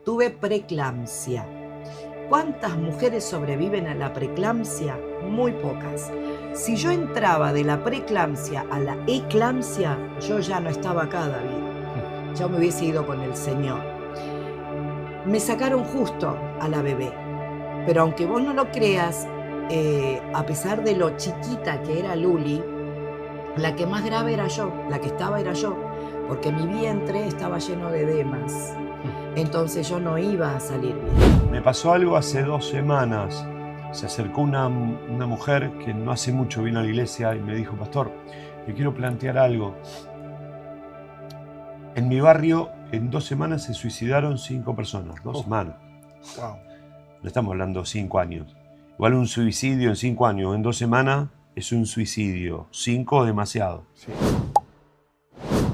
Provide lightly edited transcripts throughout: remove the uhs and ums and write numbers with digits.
tuve preeclampsia. ¿Cuántas mujeres sobreviven a la preeclampsia? Muy pocas. Si yo entraba de la preeclampsia a la eclampsia, yo ya no estaba acá, David. Ya me hubiese ido con el Señor. Me sacaron justo a la bebé. Pero aunque vos no lo creas, a pesar de lo chiquita que era Luli, la que más grave era yo, la que estaba era yo, porque mi vientre estaba lleno de edemas. Entonces yo no iba a salir bien. Me pasó algo hace 2 semanas. Se acercó una mujer que no hace mucho vino a la iglesia y me dijo: pastor, le quiero plantear algo. En mi barrio, en 2 semanas se suicidaron 5 personas. 2 semanas. Wow. No estamos hablando de 5 años. Igual un suicidio en 5 años, en 2 semanas es un suicidio. 5 demasiado. Sí.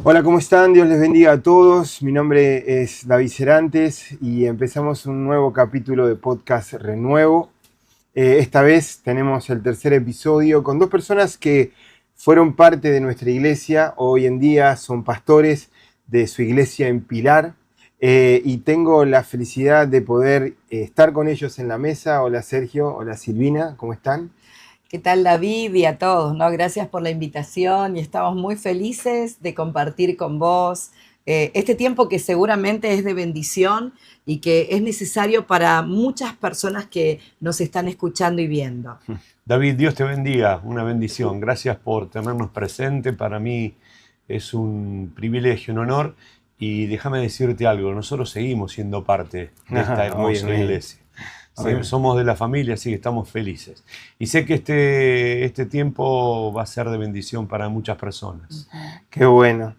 Hola, ¿cómo están? Dios les bendiga a todos. Mi nombre es David Serantes y empezamos un nuevo capítulo de Podcast Renuevo. Esta vez tenemos el tercer episodio con 2 personas que fueron parte de nuestra iglesia. Hoy en día son pastores de su iglesia en Pilar. Y tengo la felicidad de poder estar con ellos en la mesa. Hola Sergio, hola Silvina, ¿cómo están? ¿Qué tal, David? Y a todos, ¿no? Gracias por la invitación y estamos muy felices de compartir con vos este tiempo que seguramente es de bendición y que es necesario para muchas personas que nos están escuchando y viendo. David, Dios te bendiga, una bendición. Gracias por tenernos presente. Para mí es un privilegio, un honor. Y déjame decirte algo, nosotros seguimos siendo parte de esta hermosa iglesia. Somos de la familia, así que estamos felices. Y sé que este tiempo va a ser de bendición para muchas personas. Qué bueno.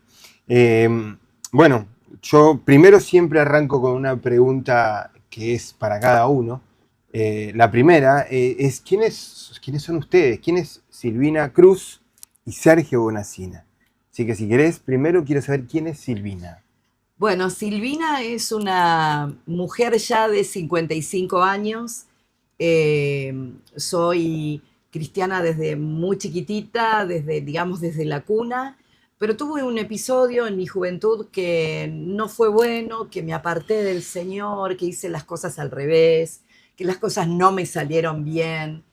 Bueno, yo primero siempre arranco con una pregunta que es para cada uno. La primera es ¿quiénes son ustedes? ¿Quién es Silvina Cruz y Sergio Bonacina? Así que si querés, primero quiero saber quién es Silvina. Bueno, Silvina es una mujer ya de 55 años. Soy cristiana desde muy chiquitita, desde la cuna, pero tuve un episodio en mi juventud que no fue bueno, que me aparté del Señor, que hice las cosas al revés, que las cosas no me salieron bien,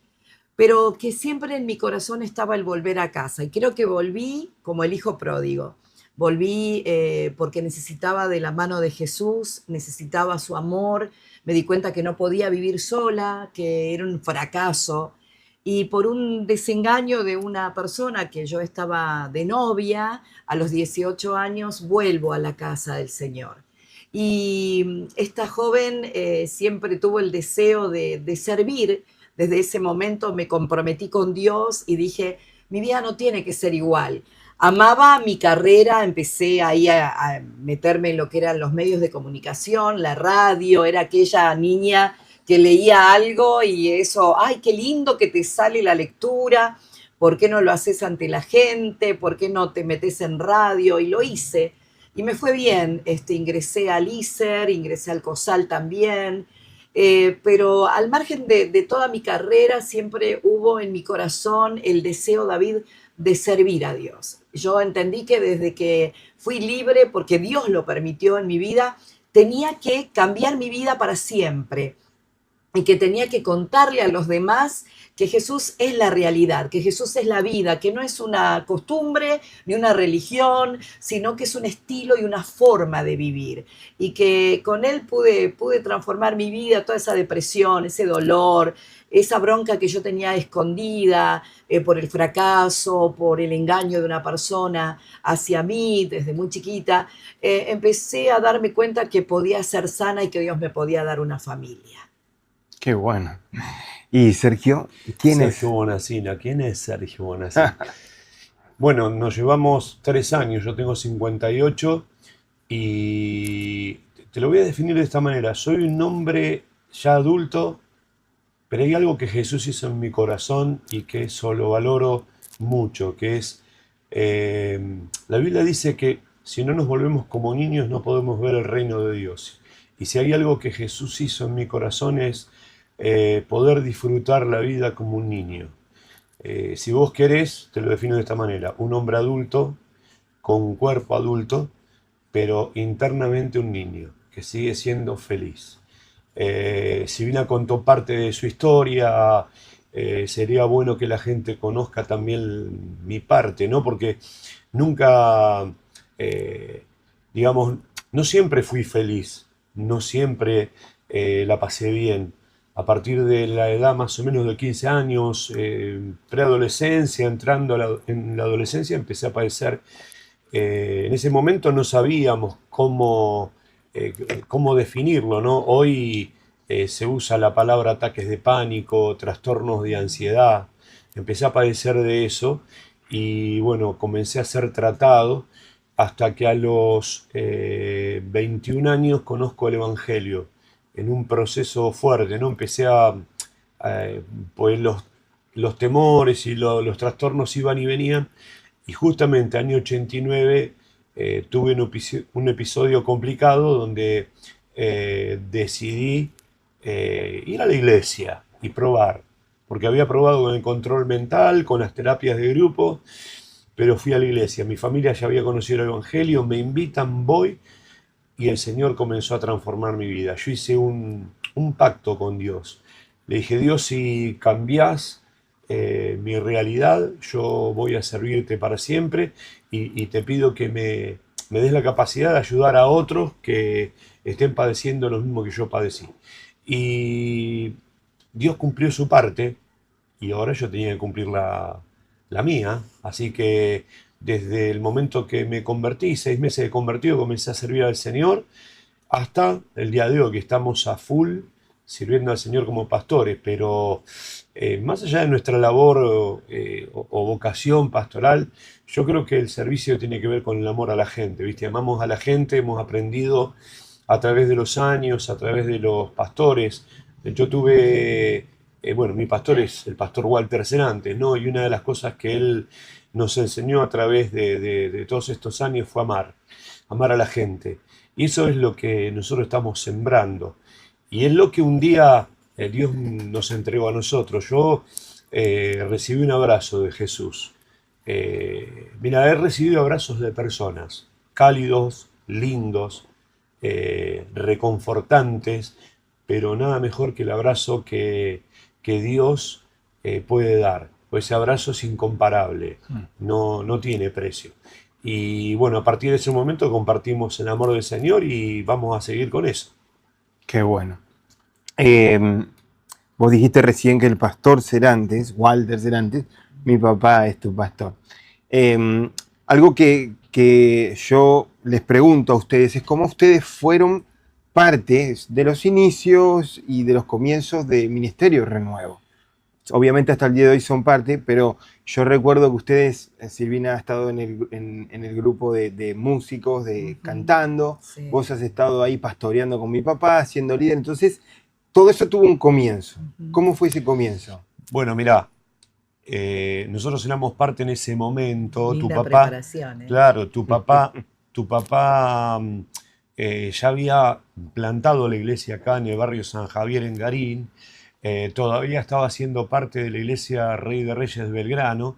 pero que siempre en mi corazón estaba el volver a casa. Y creo que volví como el hijo pródigo. Volví porque necesitaba de la mano de Jesús, necesitaba su amor, me di cuenta que no podía vivir sola, que era un fracaso. Y por un desengaño de una persona que yo estaba de novia, a los 18 años, vuelvo a la casa del Señor. Y esta joven siempre tuvo el deseo de servir. Desde ese momento me comprometí con Dios y dije, mi vida no tiene que ser igual. Amaba mi carrera, empecé ahí a meterme en lo que eran los medios de comunicación, la radio, era aquella niña que leía algo y eso, ay, qué lindo que te sale la lectura, ¿por qué no lo haces ante la gente? ¿Por qué no te metes en radio? Y lo hice y me fue bien, ingresé al ISER, ingresé al COSAL también, pero al margen de toda mi carrera siempre hubo en mi corazón el deseo, David, de servir a Dios. Yo entendí que desde que fui libre, porque Dios lo permitió en mi vida, tenía que cambiar mi vida para siempre y que tenía que contarle a los demás que Jesús es la realidad, que Jesús es la vida, que no es una costumbre ni una religión, sino que es un estilo y una forma de vivir. Y que con Él pude transformar mi vida, toda esa depresión, ese dolor, esa bronca que yo tenía escondida por el fracaso, por el engaño de una persona hacia mí desde muy chiquita, empecé a darme cuenta que podía ser sana y que Dios me podía dar una familia. Qué bueno. Y Sergio, ¿quién es? Sergio Bonacina. ¿Quién es Sergio Bonacina? Bueno, nos llevamos 3 años, yo tengo 58 y te lo voy a definir de esta manera. Soy un hombre ya adulto, pero hay algo que Jesús hizo en mi corazón y que eso lo valoro mucho, que es, la Biblia dice que si no nos volvemos como niños no podemos ver el reino de Dios. Y si hay algo que Jesús hizo en mi corazón es poder disfrutar la vida como un niño. Si vos querés, te lo defino de esta manera: un hombre adulto, con un cuerpo adulto, pero internamente un niño. que sigue siendo feliz. Silvina contó parte de su historia, sería bueno que la gente conozca también mi parte, ¿no? Porque nunca, digamos, no siempre fui feliz, no siempre la pasé bien. A partir de la edad más o menos de 15 años, preadolescencia, entrando en la adolescencia, empecé a padecer. En ese momento no sabíamos cómo definirlo, ¿no? Hoy se usa la palabra ataques de pánico, trastornos de ansiedad. Empecé a padecer de eso y bueno, comencé a ser tratado hasta que a los 21 años conozco el Evangelio en un proceso fuerte, ¿no? Pues los temores y los trastornos iban y venían, y justamente año 89 tuve un episodio complicado donde decidí ir a la iglesia y probar, porque había probado con el control mental, con las terapias de grupo, pero fui a la iglesia. Mi familia ya había conocido el Evangelio, me invitan, voy, y el Señor comenzó a transformar mi vida. Yo hice un pacto con Dios. Le dije: Dios, si cambiás mi realidad, yo voy a servirte para siempre, y te pido que me des la capacidad de ayudar a otros que estén padeciendo lo mismo que yo padecí. Y Dios cumplió su parte y ahora yo tenía que cumplir la mía. Así que desde el momento que me convertí, 6 meses de convertido, comencé a servir al Señor hasta el día de hoy, que estamos a full sirviendo al Señor como pastores. Pero más allá de nuestra labor o vocación pastoral, yo creo que el servicio tiene que ver con el amor a la gente, ¿viste? Amamos a la gente, hemos aprendido a través de los años, a través de los pastores. Yo tuve, bueno, mi pastor es el pastor Walter Serantes, ¿no? Y una de las cosas que él nos enseñó a través de todos estos años fue amar a la gente. Y eso es lo que nosotros estamos sembrando. Y es lo que un día Dios nos entregó a nosotros. Yo recibí un abrazo de Jesús. Mira, he recibido abrazos de personas cálidos, lindos, reconfortantes, pero nada mejor que el abrazo que Dios puede dar. Pues ese abrazo es incomparable, no tiene precio. Y bueno, a partir de ese momento compartimos el amor del Señor y vamos a seguir con eso. Qué bueno. Vos dijiste recién que el pastor Serantes, Walter Serantes, mi papá es tu pastor. Algo que yo les pregunto a ustedes es cómo ustedes fueron parte de los inicios y de los comienzos de Ministerio Renuevo. Obviamente hasta el día de hoy son parte, pero yo recuerdo que ustedes, Silvina, ha estado en el grupo de músicos, cantando. Sí. Vos has estado ahí pastoreando con mi papá, siendo líder. Entonces, todo eso tuvo un comienzo. ¿Cómo fue ese comienzo? Bueno, mirá, nosotros éramos parte en ese momento. Linda Tu papá, preparación, ¿eh? claro, tu papá ya había plantado la iglesia acá en el barrio San Javier, en Garín. Todavía estaba siendo parte de la iglesia Rey de Reyes de Belgrano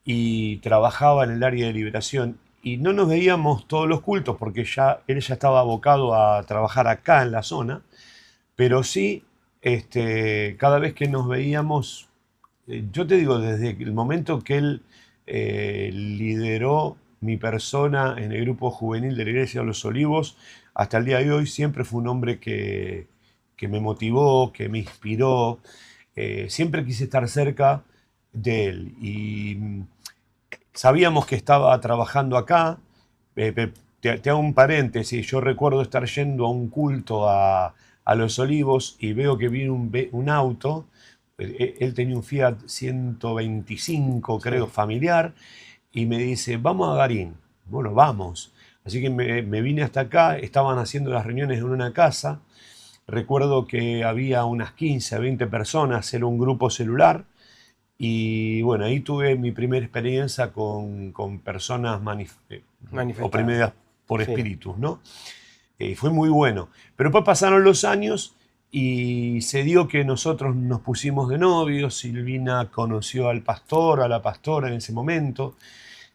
y trabajaba en el área de liberación. Y no nos veíamos todos los cultos porque él ya estaba abocado a trabajar acá en la zona, pero sí, cada vez que nos veíamos, yo te digo, desde el momento que él lideró mi persona en el grupo juvenil de la Iglesia de los Olivos, hasta el día de hoy siempre fue un hombre que me motivó, que me inspiró. Siempre quise estar cerca de él y sabíamos que estaba trabajando acá. Te hago un paréntesis, yo recuerdo estar yendo a un culto a Los Olivos y veo que viene un auto. Él tenía un Fiat 125, creo, familiar, y me dice: vamos a Garín. Bueno, vamos. Así que me vine hasta acá, estaban haciendo las reuniones en una casa. Recuerdo que había unas 15 a 20 personas, era un grupo celular. Y bueno, ahí tuve mi primera experiencia con personas oprimidas por espíritus, ¿no? Fue muy bueno. Pero después pasaron los años y se dio que nosotros nos pusimos de novios. Silvina conoció al pastor, a la pastora en ese momento.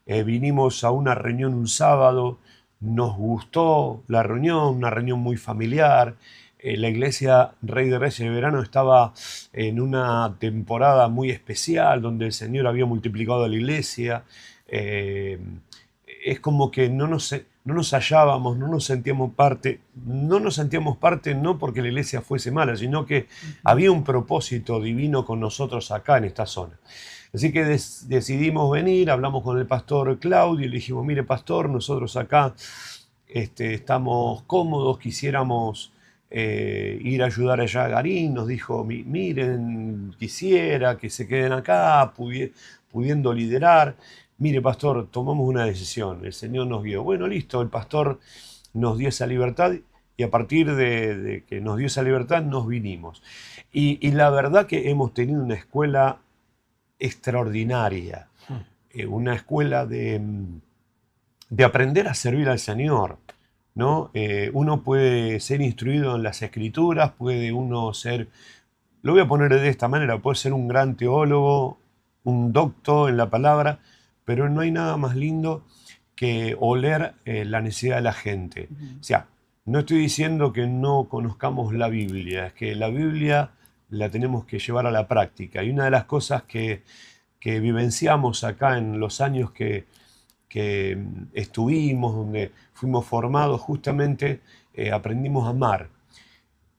Vinimos a una reunión un sábado, nos gustó la reunión, una reunión muy familiar. La iglesia Rey de Reyes de Verano estaba en una temporada muy especial donde el Señor había multiplicado la iglesia. Es como que no nos hallábamos, no nos sentíamos parte. No nos sentíamos parte no porque la iglesia fuese mala, sino que había un propósito divino con nosotros acá en esta zona. Así que decidimos venir, hablamos con el pastor Claudio y le dijimos, mire pastor, nosotros acá estamos cómodos, quisiéramos ir a ayudar allá a Garín. Nos dijo, miren, quisiera que se queden acá, pudiendo liderar. Mire pastor, tomamos una decisión, el Señor nos guió. Bueno, listo, el pastor nos dio esa libertad y a partir de que nos dio esa libertad nos vinimos. Y la verdad que hemos tenido una escuela extraordinaria, una escuela de aprender a servir al Señor, ¿no? Uno puede ser instruido en las Escrituras, puede uno ser, lo voy a poner de esta manera, puede ser un gran teólogo, un doctor en la palabra, pero no hay nada más lindo que oler la necesidad de la gente. O sea, no estoy diciendo que no conozcamos la Biblia, es que la Biblia la tenemos que llevar a la práctica. Y una de las cosas que vivenciamos acá en los años que estuvimos, donde fuimos formados, justamente aprendimos a amar,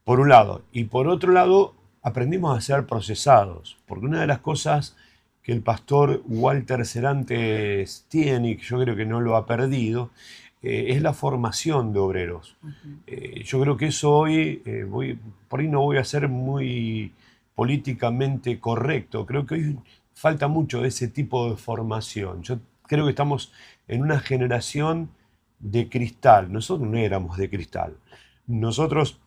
por un lado. Y por otro lado, aprendimos a ser procesados. Porque una de las cosas que el pastor Walter Serantes tiene, y que yo creo que no lo ha perdido, es la formación de obreros. Yo creo que eso hoy, por ahí no voy a ser muy políticamente correcto, creo que hoy falta mucho de ese tipo de formación. Yo creo que estamos en una generación de cristal. Nosotros no éramos de cristal. Nosotros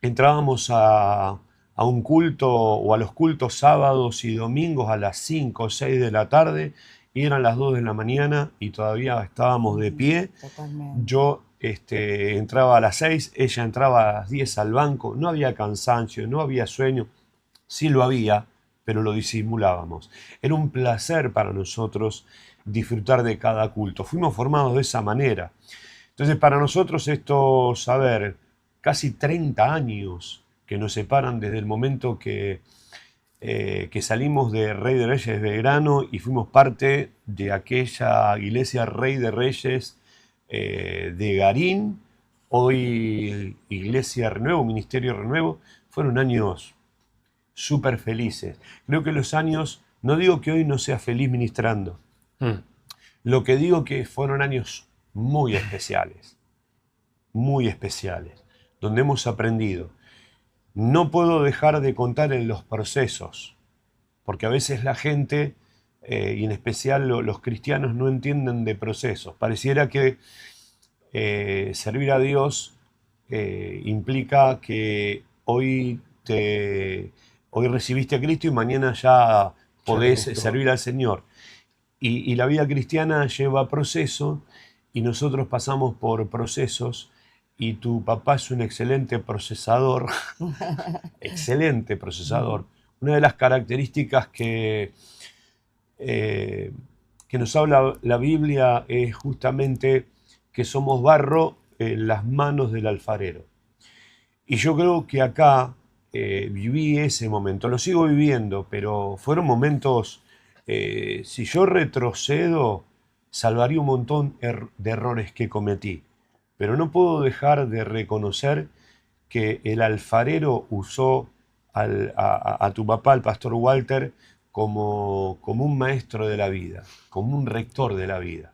entrábamos a un culto o a los cultos sábados y domingos a las 5 o 6 de la tarde y eran las 2 de la mañana y todavía estábamos de pie. Totalmente. Yo entraba a las 6, ella entraba a las 10 al banco, no había cansancio, no había sueño, sí lo había, pero lo disimulábamos. Era un placer para nosotros disfrutar de cada culto. Fuimos formados de esa manera. Entonces para nosotros esto, saber, casi 30 años que nos separan desde el momento que salimos de Rey de Reyes de Belgrano y fuimos parte de aquella iglesia Rey de Reyes de Garín, hoy Iglesia Renuevo, Ministerio Renuevo. Fueron años súper felices. Creo que los años, no digo que hoy no sea feliz ministrando, lo que digo que fueron años muy especiales, donde hemos aprendido. No puedo dejar de contar en los procesos, porque a veces la gente, y en especial los cristianos, no entienden de procesos. Pareciera que servir a Dios implica que hoy recibiste a Cristo y mañana ya podés servir al Señor. Y la vida cristiana lleva proceso y nosotros pasamos por procesos. Y tu papá es un excelente procesador, excelente procesador. Una de las características que nos habla la Biblia es justamente que somos barro en las manos del alfarero. Y yo creo que acá viví ese momento, lo sigo viviendo, pero fueron momentos, si yo retrocedo, salvaría un montón de errores que cometí. Pero no puedo dejar de reconocer que el alfarero usó a tu papá, al pastor Walter, como un maestro de la vida, como un rector de la vida.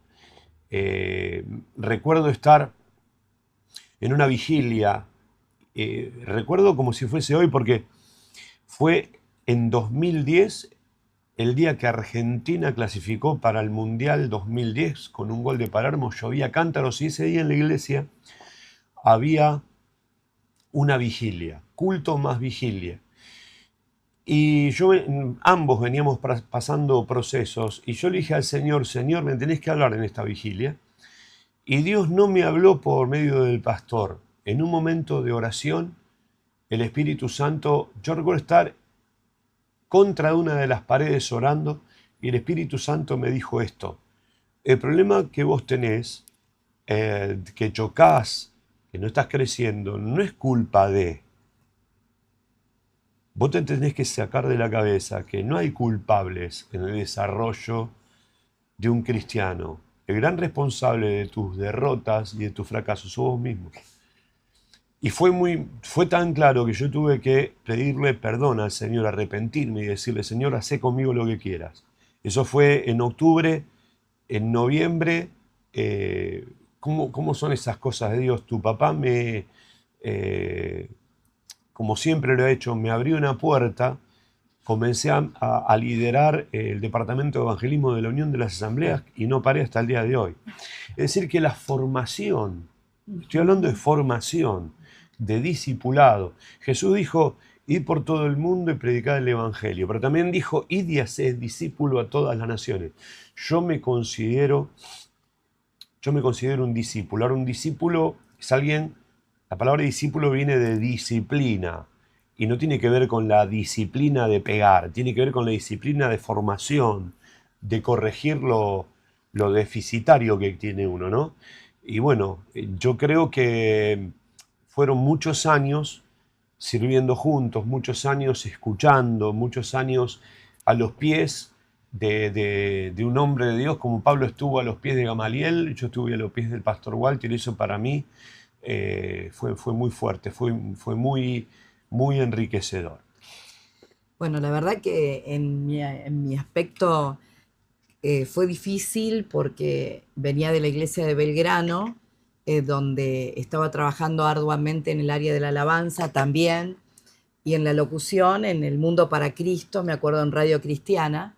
Recuerdo estar en una vigilia, recuerdo como si fuese hoy, porque fue en 2010, el día que Argentina clasificó para el Mundial 2010 con un gol de Palermo. Llovía cántaros y ese día en la iglesia había una vigilia, culto más vigilia. Y ambos veníamos pasando procesos y yo le dije al Señor, Señor, me tenés que hablar en esta vigilia. Y Dios no me habló por medio del pastor. En un momento de oración, el Espíritu Santo, yo recuerdo estar contra una de las paredes orando y el Espíritu Santo me dijo esto: el problema que vos tenés que chocás, que no estás creciendo, no es culpa de. Vos te tenés que sacar de la cabeza que no hay culpables en el desarrollo de un cristiano. El gran responsable de tus derrotas y de tus fracasos sos vos mismo. Y fue tan claro que yo tuve que pedirle perdón al Señor, arrepentirme y decirle, Señor, hacé conmigo lo que quieras. Eso fue en octubre. En noviembre, ¿cómo son esas cosas de Dios? Tu papá como siempre lo ha hecho, me abrió una puerta, comencé a liderar el departamento de evangelismo de la Unión de las Asambleas y no paré hasta el día de hoy. Es decir, que la formación, estoy hablando de formación, de discipulado. Jesús dijo, id por todo el mundo y predicad el evangelio, pero también dijo, id y haced discípulo a todas las naciones. Yo me considero un discípulo. Ahora, un discípulo es alguien, la palabra discípulo viene de disciplina y no tiene que ver con la disciplina de pegar, tiene que ver con la disciplina de formación, de corregir lo deficitario que tiene uno, ¿no? Y bueno, yo creo que fueron muchos años sirviendo juntos, muchos años escuchando, muchos años a los pies de un hombre de Dios, como Pablo estuvo a los pies de Gamaliel, yo estuve a los pies del pastor Walter, y eso para mí fue muy fuerte, fue muy, muy enriquecedor. Bueno, la verdad que en mi aspecto fue difícil porque venía de la iglesia de Belgrano, donde estaba trabajando arduamente en el área de la alabanza también, y en la locución, en el Mundo para Cristo, me acuerdo en Radio Cristiana,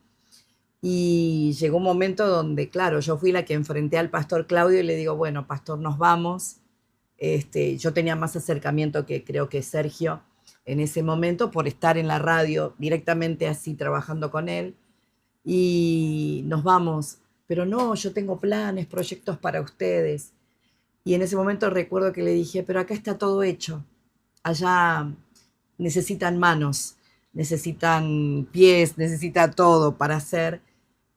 y llegó un momento donde, claro, yo fui la que enfrenté al pastor Claudio y le digo, bueno, pastor, nos vamos. Yo tenía más acercamiento que creo que Sergio en ese momento por estar en la radio directamente así trabajando con él, y nos vamos, pero no, yo tengo planes, proyectos para ustedes. Y en ese momento recuerdo que le dije, pero acá está todo hecho, allá necesitan manos, necesitan pies, necesita todo para hacer.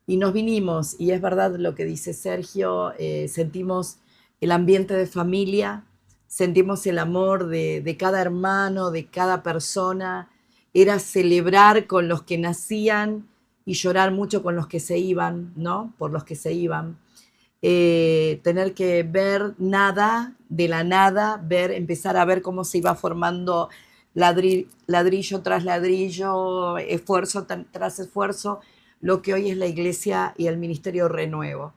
Y nos vinimos, y es verdad lo que dice Sergio, sentimos el ambiente de familia, sentimos el amor de cada hermano, de cada persona. Era celebrar con los que nacían y llorar mucho con los que se iban, ¿no? Por los que se iban. Tener que ver nada, de la nada, empezar a ver cómo se iba formando ladrillo tras ladrillo, esfuerzo tras esfuerzo, lo que hoy es la iglesia y el ministerio Renuevo.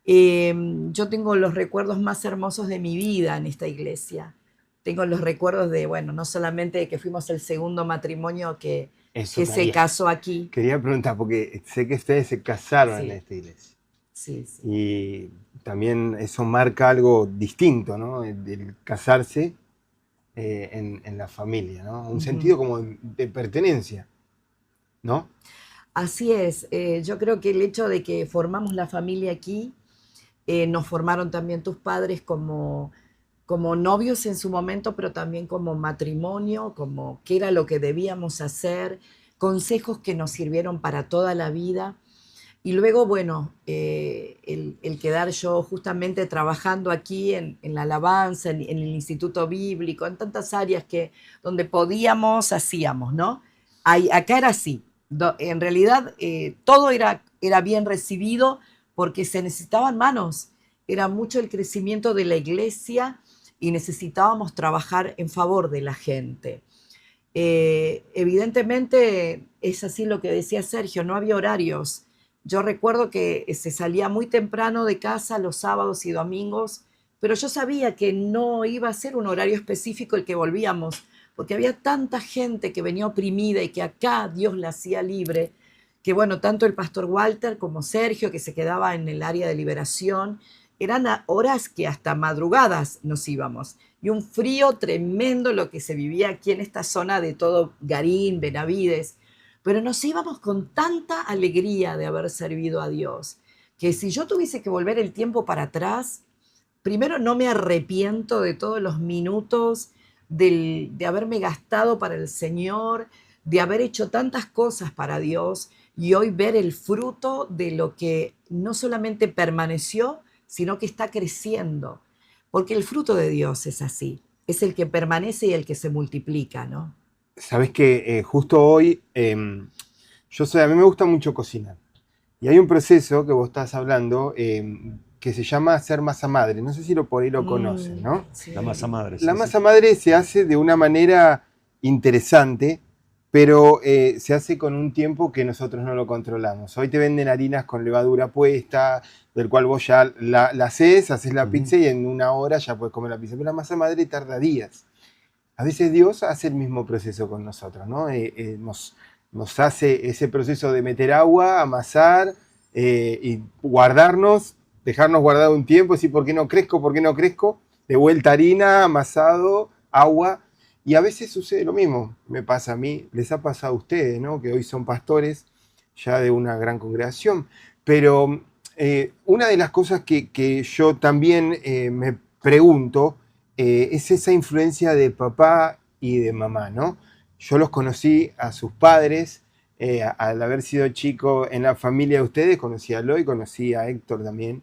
Yo tengo los recuerdos más hermosos de mi vida en esta iglesia. Tengo los recuerdos de, bueno, no solamente de que fuimos el segundo matrimonio que se casó aquí. Quería preguntar, porque sé que ustedes se casaron Sí. en esta iglesia. Sí, sí. Y también eso marca algo distinto, ¿no? El casarse en la familia, ¿no? Un sentido como de pertenencia, ¿no? Así es. Yo creo que el hecho de que formamos la familia aquí, nos formaron también tus padres como novios en su momento, pero también como matrimonio, como qué era lo que debíamos hacer, consejos que nos sirvieron para toda la vida. Y luego, bueno, el quedar yo justamente trabajando aquí en la alabanza, en el Instituto Bíblico, en tantas áreas donde podíamos, hacíamos, ¿no? Acá era así. En realidad, todo era bien recibido porque se necesitaban manos. Era mucho el crecimiento de la iglesia y necesitábamos trabajar en favor de la gente. Evidentemente, es así lo que decía Sergio, no había horarios. Yo recuerdo que se salía muy temprano de casa los sábados y domingos, pero yo sabía que no iba a ser un horario específico el que volvíamos, porque había tanta gente que venía oprimida y que acá Dios la hacía libre, que bueno, tanto el pastor Walter como Sergio, que se quedaba en el área de liberación, eran horas que hasta madrugadas nos íbamos. Y un frío tremendo lo que se vivía aquí en esta zona de todo Garín, Benavides. Pero nos íbamos con tanta alegría de haber servido a Dios, que si yo tuviese que volver el tiempo para atrás, primero no me arrepiento de todos los minutos de haberme gastado para el Señor, de haber hecho tantas cosas para Dios y hoy ver el fruto de lo que no solamente permaneció, sino que está creciendo, porque el fruto de Dios es así, es el que permanece y el que se multiplica, ¿no? Sabes que justo hoy, a mí me gusta mucho cocinar. Y hay un proceso que vos estás hablando que se llama hacer masa madre. No sé si por ahí lo conocen, ¿no? Sí. La masa madre. La Sí, masa madre se hace de una manera interesante, pero se hace con un tiempo que nosotros no lo controlamos. Hoy te venden harinas con levadura puesta, del cual vos ya la haces la pizza y en 1 hora ya puedes comer la pizza. Pero la masa madre tarda días. A veces Dios hace el mismo proceso con nosotros, ¿no? Nos hace ese proceso de meter agua, amasar y guardarnos, dejarnos guardado un tiempo, decir, ¿por qué no crezco? ¿Por qué no crezco? De vuelta harina, amasado, agua. Y a veces sucede lo mismo, me pasa a mí, les ha pasado a ustedes, ¿no? Que hoy son pastores ya de una gran congregación. Pero una de las cosas que yo también me pregunto es esa influencia de papá y de mamá, ¿no? Yo los conocí a sus padres, al haber sido chico en la familia de ustedes, conocí a Eloy, conocí a Héctor también.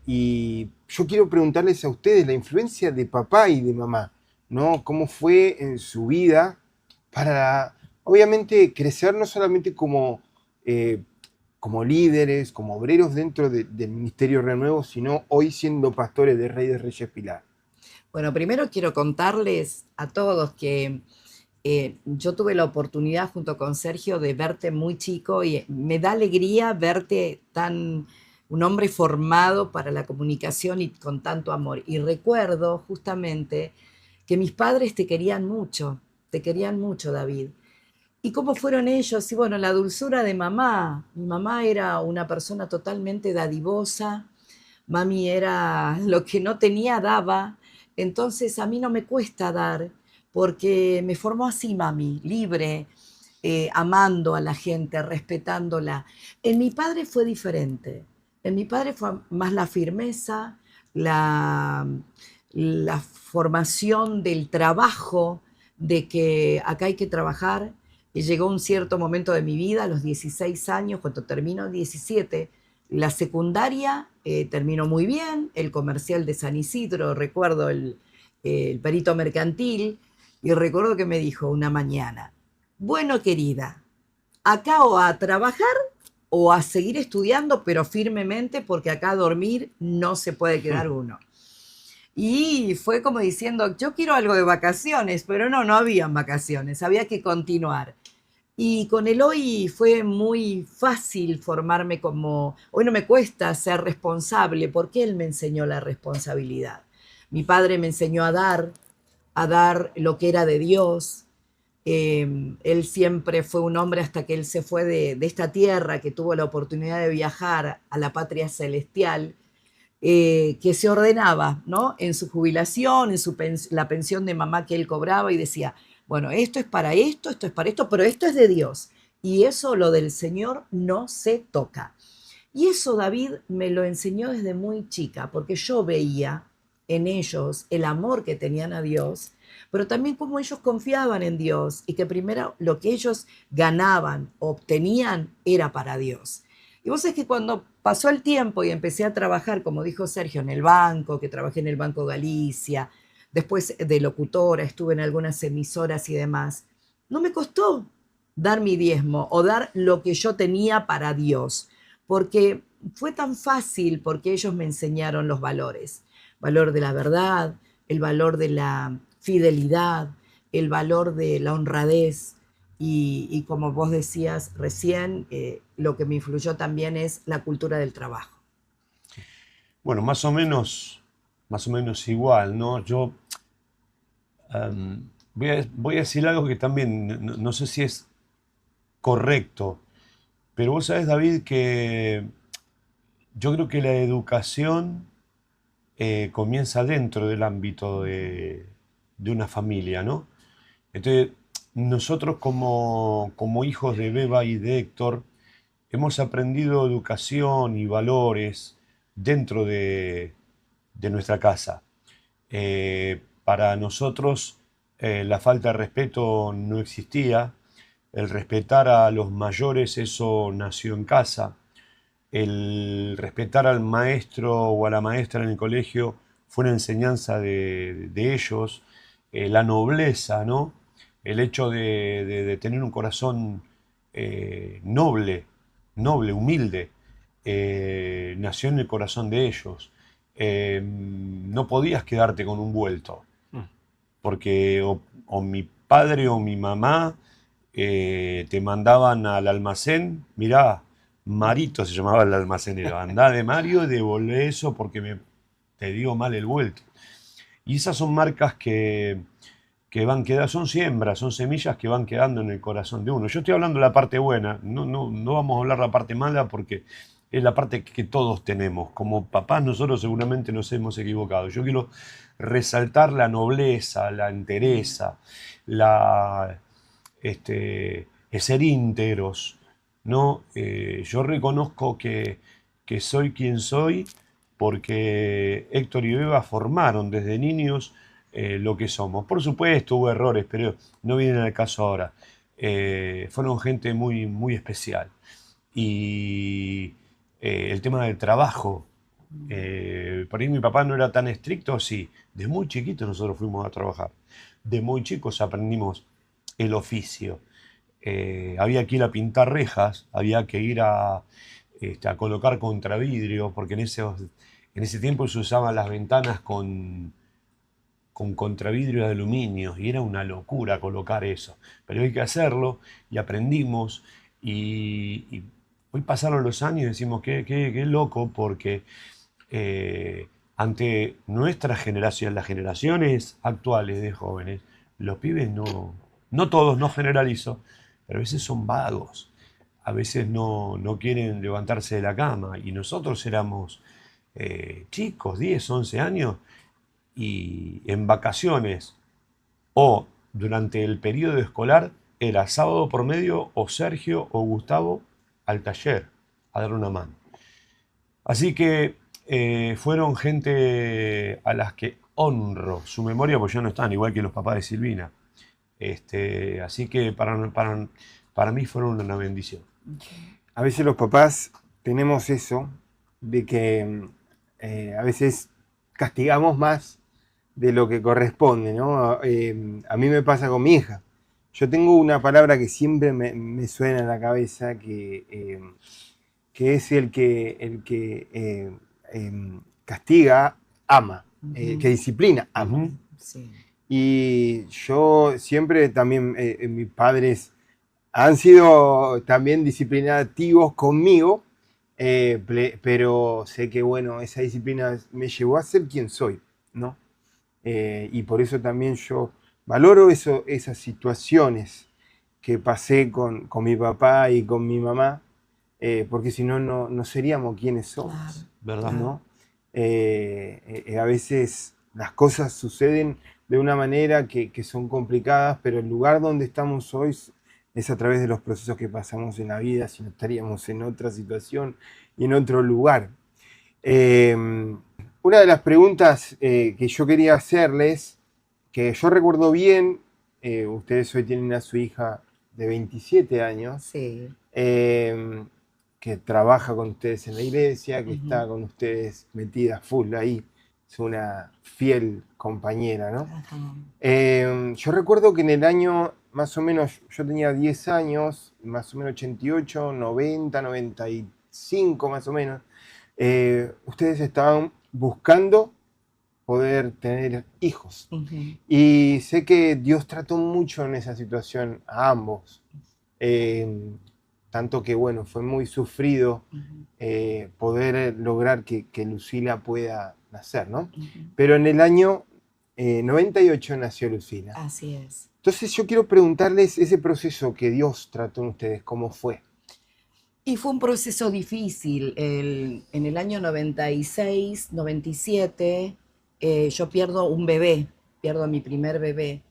Y yo quiero preguntarles a ustedes la influencia de papá y de mamá, ¿no? ¿Cómo fue en su vida para, obviamente, crecer no solamente como líderes, como obreros dentro del Ministerio Renuevo, sino hoy siendo pastores de Rey de Reyes Pilar? Bueno, primero quiero contarles a todos que yo tuve la oportunidad junto con Sergio de verte muy chico y me da alegría verte un hombre formado para la comunicación y con tanto amor. Y recuerdo justamente que mis padres te querían mucho, David. ¿Y cómo fueron ellos? Y bueno, la dulzura de mamá. Mi mamá era una persona totalmente dadivosa. Mami era lo que no tenía, daba. Entonces a mí no me cuesta dar, porque me formó así mami, libre, amando a la gente, respetándola. En mi padre fue diferente. En mi padre fue más la firmeza, la formación del trabajo, de que acá hay que trabajar. Y llegó un cierto momento de mi vida, a los 16 años, cuando termino 17, la secundaria terminó muy bien, el comercial de San Isidro, recuerdo el perito mercantil, y recuerdo que me dijo una mañana, bueno querida, acá o a trabajar o a seguir estudiando, pero firmemente, porque acá a dormir no se puede quedar uno. Y fue como diciendo, yo quiero algo de vacaciones, pero no habían vacaciones, había que continuar. Y con Eloy fue muy fácil formarme hoy no me cuesta ser responsable, porque él me enseñó la responsabilidad. Mi padre me enseñó a dar lo que era de Dios. Él siempre fue un hombre hasta que él se fue de esta tierra, que tuvo la oportunidad de viajar a la patria celestial, que se ordenaba, ¿no? En su jubilación, la pensión de mamá que él cobraba y decía, bueno, esto es para esto es para esto, pero esto es de Dios. Y eso, lo del Señor, no se toca. Y eso David me lo enseñó desde muy chica, porque yo veía en ellos el amor que tenían a Dios, pero también cómo ellos confiaban en Dios y que primero lo que ellos ganaban, obtenían, era para Dios. Y vos sabés que cuando pasó el tiempo y empecé a trabajar, como dijo Sergio, en el banco, que trabajé en el Banco Galicia, después de locutora, estuve en algunas emisoras y demás, no me costó dar mi diezmo o dar lo que yo tenía para Dios, porque fue tan fácil, porque ellos me enseñaron los valores, valor de la verdad, el valor de la fidelidad, el valor de la honradez, y como vos decías recién, lo que me influyó también es la cultura del trabajo. Bueno, más o menos igual, ¿no? Yo voy a decir algo que también no sé si es correcto, pero vos sabés, David, que yo creo que la educación comienza dentro del ámbito de una familia, ¿no? Entonces, nosotros como hijos de Beba y de Héctor, hemos aprendido educación y valores dentro de nuestra casa. Para nosotros la falta de respeto no existía, el respetar a los mayores, eso nació en casa. el respetar al maestro o a la maestra en el colegio fue una enseñanza de ellos, la nobleza, ¿no? El hecho de tener un corazón noble, noble, humilde, nació en el corazón de ellos. No podías quedarte con un vuelto, porque o mi padre o mi mamá te mandaban al almacén, mirá, Marito se llamaba el almacenero, andá de Mario y devolvé eso porque te dio mal el vuelto. Y esas son marcas que van quedando, son siembras, son semillas que van quedando en el corazón de uno. Yo estoy hablando de la parte buena, no vamos a hablar de la parte mala porque es la parte que todos tenemos. Como papás nosotros seguramente nos hemos equivocado. Yo quiero resaltar la nobleza, la entereza, el ser íntegros, ¿no? Yo reconozco que soy quien soy porque Héctor y Beba formaron desde niños lo que somos. Por supuesto hubo errores, pero no vienen al caso ahora. Fueron gente muy, muy especial. Y el tema del trabajo, por ahí mi papá no era tan estricto, sí. De muy chiquitos nosotros fuimos a trabajar. De muy chicos aprendimos el oficio. Había que ir a pintar rejas, había que ir a colocar contravidrio, porque en ese tiempo se usaban las ventanas con contravidrio de aluminio y era una locura colocar eso. Pero hay que hacerlo y aprendimos y hoy pasaron los años y decimos qué loco porque ante nuestra generación, las generaciones actuales de jóvenes, los pibes no todos, no generalizo, pero a veces son vagos, a veces no quieren levantarse de la cama y nosotros éramos chicos, 10, 11 años y en vacaciones o durante el periodo escolar era sábado por medio o Sergio o Gustavo al taller a dar una mano. Así que fueron gente a las que honro su memoria, porque ya no están, igual que los papás de Silvina. Así que para mí fueron una bendición. A veces los papás tenemos eso de que a veces castigamos más de lo que corresponde, ¿no? A mí me pasa con mi hija. Yo tengo una palabra que siempre me suena en la cabeza, que es el que castiga, ama, que disciplina, ama. Sí. Y yo siempre también, mis padres han sido también disciplinativos conmigo, pero sé que, bueno, esa disciplina me llevó a ser quien soy, ¿no? Y por eso también yo valoro esas situaciones que pasé con mi papá y con mi mamá, porque si no, no seríamos quienes somos, Claro, ¿verdad? ¿no? A veces las cosas suceden de una manera que son complicadas, pero el lugar donde estamos hoy es a través de los procesos que pasamos en la vida, si no estaríamos en otra situación y en otro lugar. Una de las preguntas que yo quería hacerles, que yo recuerdo bien, ustedes hoy tienen a su hija de 27 años, Sí. que trabaja con ustedes en la iglesia, que está con ustedes metida full ahí, es una fiel compañera, ¿no? Yo recuerdo que en el año, más o menos, yo tenía 10 años, más o menos 88, 90, 95 más o menos, ustedes estaban buscando poder tener hijos. Y sé que Dios trató mucho en esa situación a ambos. Tanto que, bueno, fue muy sufrido poder lograr que Lucila pueda nacer, ¿no? Pero en el año 98 nació Lucila. Así es. Entonces yo quiero preguntarles ese proceso que Dios trató en ustedes, ¿cómo fue? Y fue un proceso difícil. En el año 96, 97, yo pierdo un bebé, pierdo a mi primer bebé.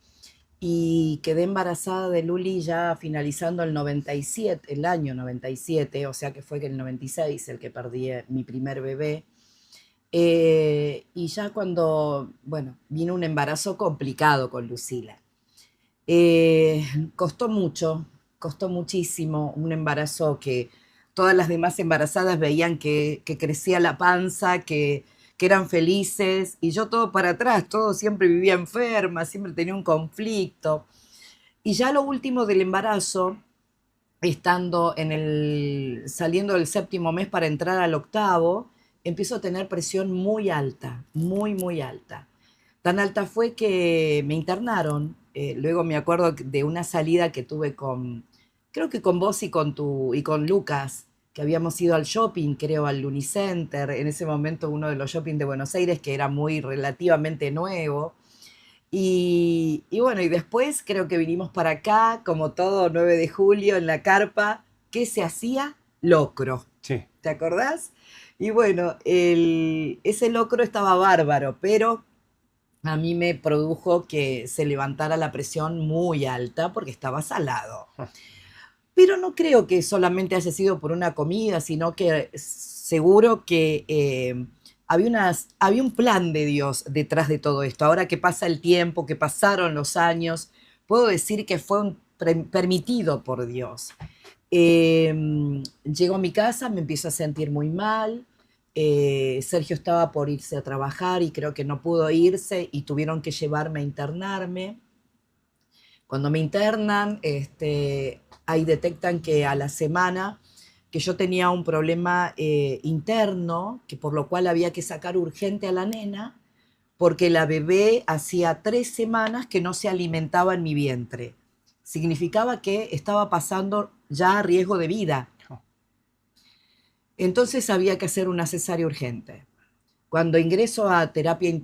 Y quedé embarazada de Luli ya finalizando el 97, el año 97, o sea que fue que el 96 el que perdí mi primer bebé. Y ya cuando, bueno, vino un embarazo complicado con Lucila. Costó mucho, costó muchísimo, un embarazo que todas las demás embarazadas veían que crecía la panza, que eran felices, y yo todo para atrás, todo siempre vivía enferma, siempre tenía un conflicto. Y ya lo último del embarazo, saliendo del 7.º mes para entrar al 8.º, empiezo a tener presión muy alta, muy, muy alta. Tan alta fue que me internaron. Luego me acuerdo de una salida que tuve creo que con vos y con Lucas, que habíamos ido al shopping, creo al Unicenter, en ese momento uno de los shopping de Buenos Aires, que era muy relativamente nuevo. Y bueno, y después creo que vinimos para acá, como todo 9 de julio, en la carpa. ¿Qué se hacía? Locro. Sí. ¿Te acordás? Y bueno, ese locro estaba bárbaro, pero a mí me produjo que se levantara la presión muy alta porque estaba salado. Pero no creo que solamente haya sido por una comida, sino que seguro que había un plan de Dios detrás de todo esto. Ahora que pasa el tiempo, que pasaron los años, puedo decir que fue permitido por Dios. Llego a mi casa, me empiezo a sentir muy mal. Sergio estaba por irse a trabajar y creo que no pudo irse y tuvieron que llevarme a internarme. Cuando me internan, ahí detectan que a la semana que yo tenía un problema interno, que por lo cual había que sacar urgente a la nena, porque la bebé hacía 3 semanas que no se alimentaba en mi vientre. Significaba que estaba pasando ya a riesgo de vida. Entonces había que hacer una cesárea urgente. Cuando ingreso a terapia,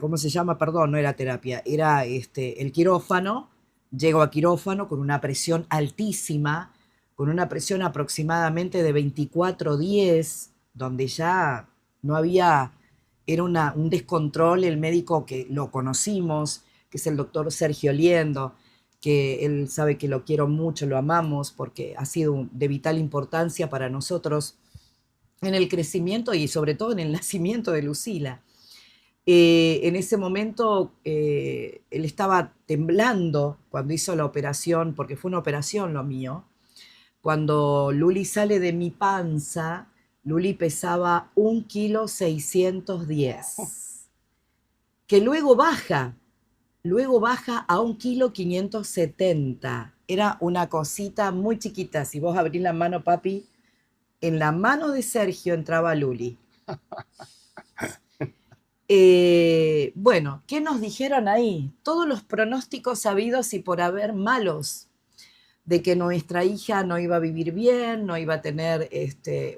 ¿cómo se llama? Perdón, no era terapia, era el quirófano. Llego a quirófano con una presión altísima, con una presión aproximadamente de 24/10, donde ya no había, era un descontrol. El médico que lo conocimos, que es el doctor Sergio Liendo, que él sabe que lo quiero mucho, lo amamos, porque ha sido de vital importancia para nosotros en el crecimiento y sobre todo en el nacimiento de Lucila. En ese momento él estaba temblando cuando hizo la operación, porque fue una operación lo mío. Cuando Luli sale de mi panza, Luli pesaba 1,610 kilos, que luego baja a 1,570 kilos. Era una cosita muy chiquita. Si vos abrís la mano, papi, en la mano de Sergio entraba Luli. Bueno, ¿qué nos dijeron ahí? Todos los pronósticos habidos y por haber malos, de que nuestra hija no iba a vivir bien, no iba a tener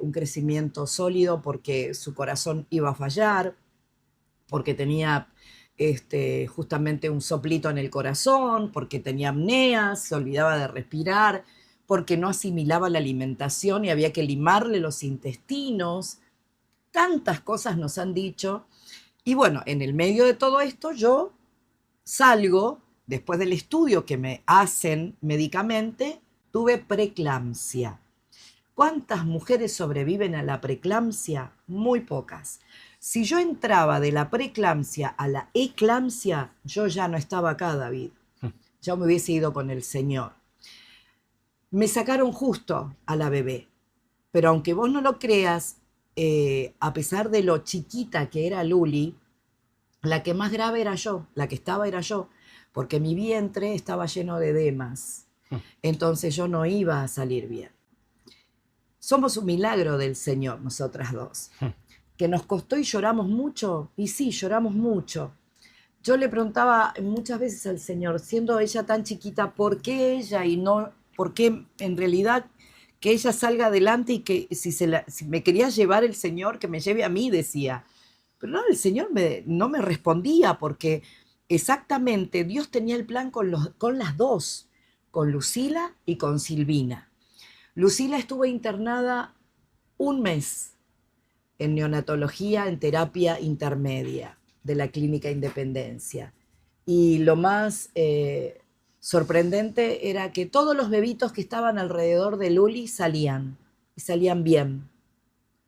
un crecimiento sólido porque su corazón iba a fallar, porque tenía justamente un soplito en el corazón, porque tenía apnea, se olvidaba de respirar, porque no asimilaba la alimentación y había que limarle los intestinos. Tantas cosas nos han dicho. Y bueno, en el medio de todo esto yo salgo, después del estudio que me hacen médicamente, tuve preeclampsia. ¿Cuántas mujeres sobreviven a la preeclampsia? Muy pocas. Si yo entraba de la preeclampsia a la eclampsia, yo ya no estaba acá, David. Ya me hubiese ido con el Señor. Me sacaron justo a la bebé, pero aunque vos no lo creas, a pesar de lo chiquita que era Luli, la que más grave era yo, la que estaba era yo, porque mi vientre estaba lleno de edemas. Entonces yo no iba a salir bien. Somos un milagro del Señor, nosotras dos. Que nos costó y lloramos mucho, y sí, lloramos mucho. Yo le preguntaba muchas veces al Señor, siendo ella tan chiquita, ¿por qué ella y no, por qué en realidad que ella salga adelante y que si me quería llevar el Señor, que me lleve a mí, decía. Pero no, el Señor no me respondía porque exactamente Dios tenía el plan con las dos, con Lucila y con Silvina. Lucila estuvo internada 1 mes en neonatología, en terapia intermedia de la Clínica Independencia. Y lo más sorprendente era que todos los bebitos que estaban alrededor de Luli salían, y salían bien.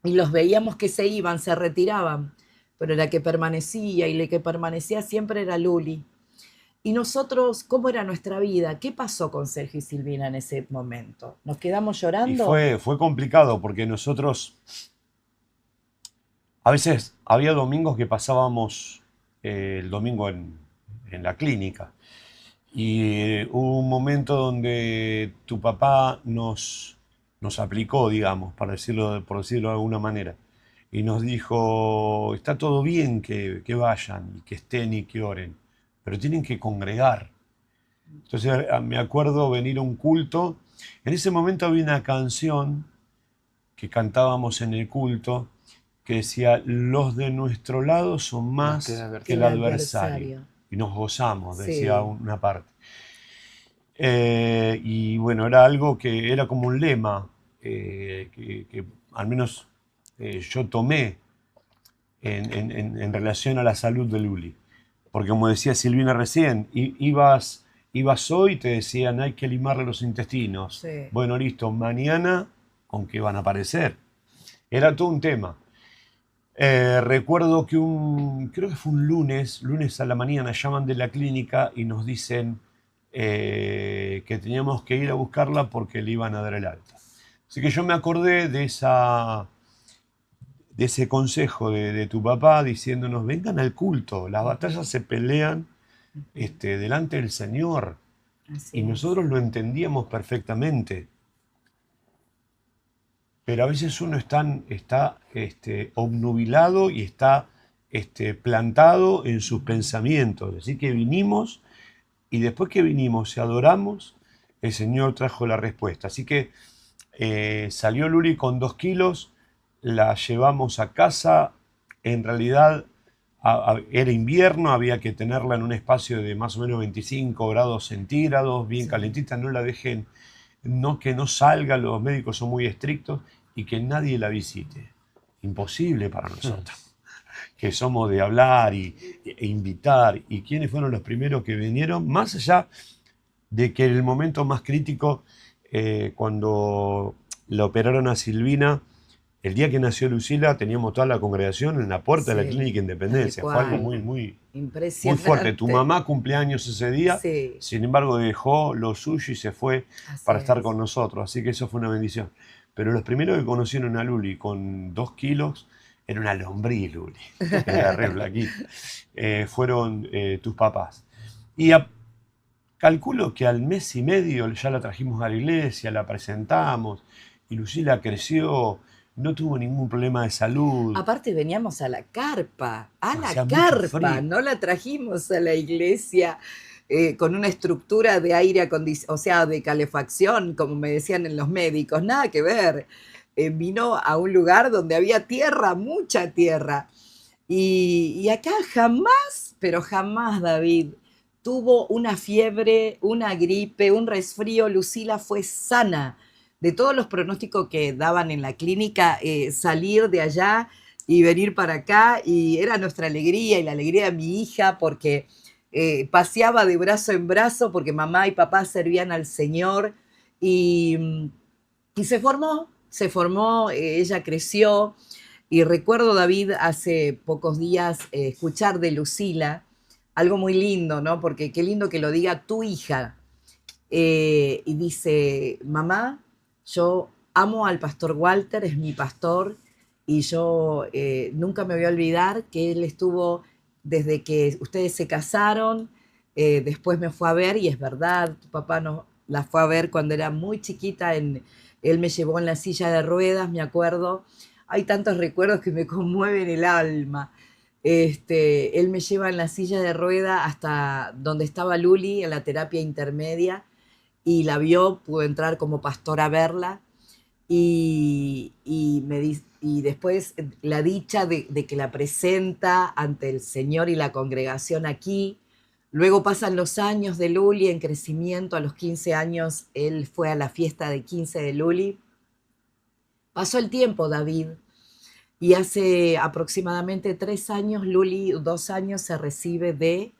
Y los veíamos que se iban, se retiraban, pero la que permanecía y la que permanecía siempre era Luli. Y nosotros, ¿cómo era nuestra vida? ¿Qué pasó con Sergio y Silvina en ese momento? ¿Nos quedamos Y llorando? fue complicado porque nosotros, a veces había domingos que pasábamos el domingo en la clínica. Y hubo un momento donde tu papá nos aplicó, digamos, por decirlo de alguna manera. Y nos dijo, está todo bien que vayan y que estén y que oren, pero tienen que congregar. Entonces me acuerdo venir a un culto. En ese momento había una canción que cantábamos en el culto que decía, los de nuestro lado son Más que el más adversario. que el adversario. Y nos gozamos, decía Sí. una parte. Y bueno, era algo que era como un lema que al menos yo tomé en relación a la salud de Luli. Porque como decía Silvina recién, ibas hoy y te decían hay que limarle los intestinos. Sí. Bueno, listo, mañana, ¿con qué van a aparecer? Era todo un tema. Recuerdo que creo que fue un lunes a la mañana, llaman de la clínica y nos dicen que teníamos que ir a buscarla porque le iban a dar el alta. Así que yo me acordé de ese consejo de tu papá diciéndonos, vengan al culto, las batallas se pelean delante del Señor. Así Y es. nosotros lo entendíamos perfectamente. Pero a veces uno está obnubilado y está plantado en sus pensamientos. Así que vinimos y después que vinimos y adoramos, el Señor trajo la respuesta. Así que salió Luli con 2 kilos, la llevamos a casa. En realidad era invierno, había que tenerla en un espacio de más o menos 25 grados centígrados, bien Sí. calentita, no la dejen, que no salga, los médicos son muy estrictos, y que nadie la visite. Imposible para nosotros, que somos de hablar e invitar. ¿Y quiénes fueron los primeros que vinieron? Más allá de que en el momento más crítico, cuando la operaron a Silvina, el día que nació Lucila, teníamos toda la congregación en la puerta de la Sí, Clínica Independencia. tal Fue algo cual. muy, muy, muy Impresionante. fuerte. Tu mamá cumpleaños ese día, Sí. sin embargo dejó lo suyo y se fue Así para estar es. con nosotros. Así que eso fue una bendición. Pero los primeros que conocieron a Luli con 2 kilos, era una lombriz Luli, era re flaquita, fueron tus papás. Y calculo que al mes y medio ya la trajimos a la iglesia, la presentamos, y Lucila creció, no tuvo ningún problema de salud. Aparte veníamos a la carpa, Hacía mucho frío. no la trajimos a la iglesia con una estructura de aire acondicionado, o sea, de calefacción, como me decían en los médicos, nada que ver. Vino a un lugar donde había tierra, mucha tierra. Y acá jamás, pero jamás, David, tuvo una fiebre, una gripe, un resfrío. Lucila fue sana. De todos los pronósticos que daban en la clínica, salir de allá y venir para acá, y era nuestra alegría y la alegría de mi hija, porque paseaba de brazo en brazo, porque mamá y papá servían al Señor, y, y se formó, ella creció. Y recuerdo, David, hace pocos días escuchar de Lucila algo muy lindo, ¿no? Porque qué lindo que lo diga tu hija. Y dice, mamá, yo amo al pastor Walter, es mi pastor, y yo nunca me voy a olvidar que él estuvo desde que ustedes se casaron. Después me fue a ver, y es verdad, tu papá la fue a ver cuando era muy chiquita, él me llevó en la silla de ruedas, me acuerdo. Hay tantos recuerdos que me conmueven el alma. Él me lleva en la silla de rueda hasta donde estaba Luli, en la terapia intermedia, y la vio, pudo entrar como pastor a verla, y después la dicha de que la presenta ante el Señor y la congregación aquí. Luego pasan los años de Luli en crecimiento. A los 15 años él fue a la fiesta de 15 de Luli. Pasó el tiempo, David, y hace aproximadamente 3 años, Luli, 2 años, se recibe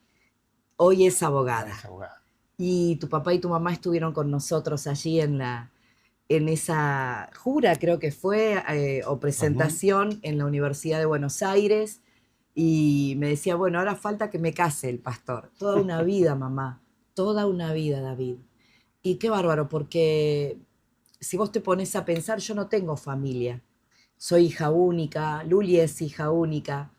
hoy es abogada. Es abogada. Y tu papá y tu mamá estuvieron con nosotros allí en esa jura, creo que fue, o presentación en la Universidad de Buenos Aires. Y me decía, bueno, ahora falta que me case el pastor. Toda una vida, mamá, toda una vida, David. Y qué bárbaro, porque si vos te pones a pensar, yo no tengo familia. Soy hija única, Luli es hija única.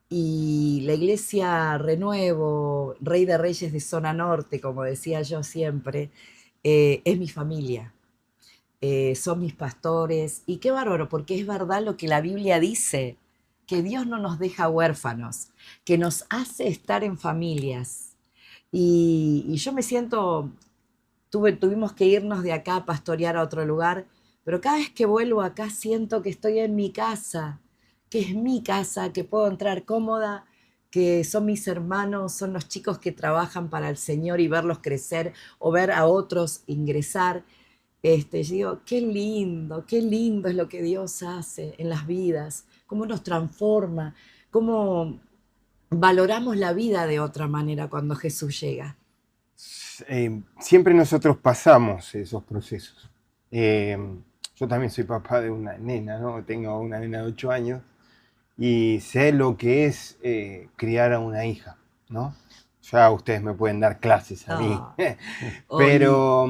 Y la iglesia Renuevo, Rey de Reyes de Zona Norte, como decía yo siempre, es mi familia. Son mis pastores. Y qué bárbaro, porque es verdad lo que la Biblia dice, que Dios no nos deja huérfanos, que nos hace estar en familias. Y yo me siento, tuvimos que irnos de acá a pastorear a otro lugar, pero cada vez que vuelvo acá siento que estoy en mi casa, que es mi casa, que puedo entrar cómoda, que son mis hermanos, son los chicos que trabajan para el Señor y verlos crecer o ver a otros ingresar. Yo digo, qué lindo es lo que Dios hace en las vidas, cómo nos transforma, cómo valoramos la vida de otra manera cuando Jesús llega. Siempre nosotros pasamos esos procesos. Yo también soy papá de una nena, ¿no? Tengo una nena de 8 años y sé lo que es criar a una hija, ¿no? Ya ustedes me pueden dar clases a mí, pero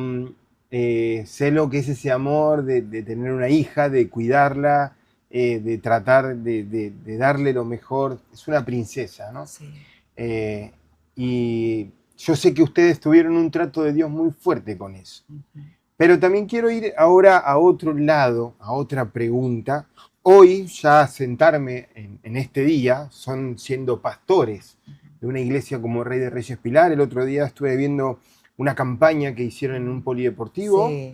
sé lo que es ese amor de tener una hija, de cuidarla, de tratar de darle lo mejor. Es una princesa, ¿no? Sí. Y yo sé que ustedes tuvieron un trato de Dios muy fuerte con eso. Pero también quiero ir ahora a otro lado, a otra pregunta. Hoy ya sentarme en este día, son siendo pastores de una iglesia como Rey de Reyes Pilar. El otro día estuve viendo una campaña que hicieron en un polideportivo, Sí,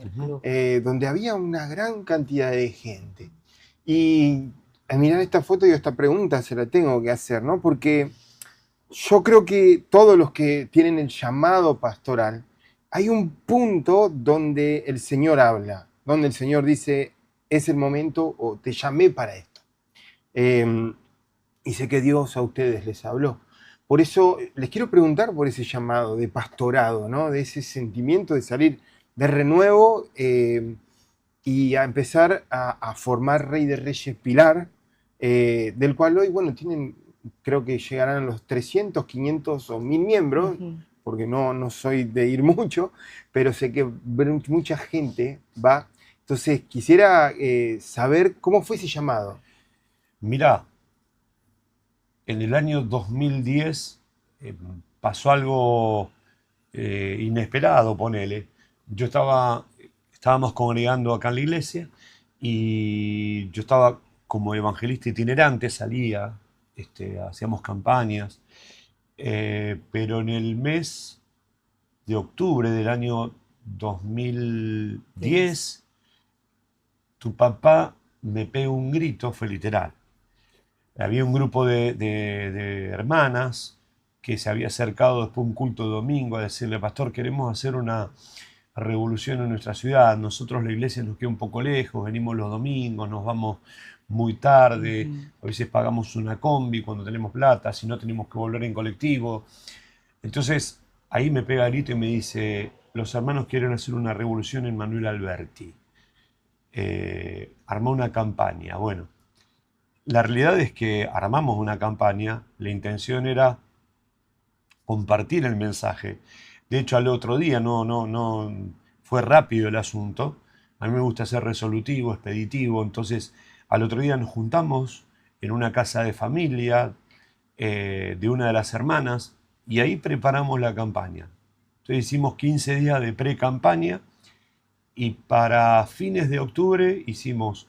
donde había una gran cantidad de gente. Y al mirar esta foto, yo esta pregunta se la tengo que hacer, ¿no? Porque yo creo que todos los que tienen el llamado pastoral, hay un punto donde el Señor habla, donde el Señor dice, es el momento o te llamé para esto. Y sé que Dios a ustedes les habló. Por eso les quiero preguntar por ese llamado de pastorado, ¿no? De ese sentimiento de salir de Renuevo y a empezar a formar Rey de Reyes Pilar, del cual hoy, bueno, tienen, creo que llegarán a los 300, 500 o 1000 miembros, porque no soy de ir mucho, pero sé que mucha gente va. Entonces, quisiera saber cómo fue ese llamado. Mirá, en el año 2010 pasó algo inesperado, ponele. Estábamos congregando acá en la iglesia y yo estaba como evangelista itinerante, salía, hacíamos campañas, pero en el mes de octubre del año 2010, tu papá me pega un grito, fue literal. Había un grupo de hermanas que se había acercado después de un culto de domingo a decirle, pastor, queremos hacer una revolución en nuestra ciudad. Nosotros la iglesia nos queda un poco lejos, venimos los domingos, nos vamos muy tarde, a veces pagamos una combi cuando tenemos plata, si no tenemos que volver en colectivo. Entonces ahí me pega el grito y me dice, los hermanos quieren hacer una revolución en Manuel Alberti. Armó una campaña. Bueno, la realidad es que armamos una campaña, la intención era compartir el mensaje. De hecho, al otro día no fue rápido el asunto. A mí me gusta ser resolutivo, expeditivo, entonces al otro día nos juntamos en una casa de familia de una de las hermanas y ahí preparamos la campaña. Entonces hicimos 15 días de pre-campaña y para fines de octubre hicimos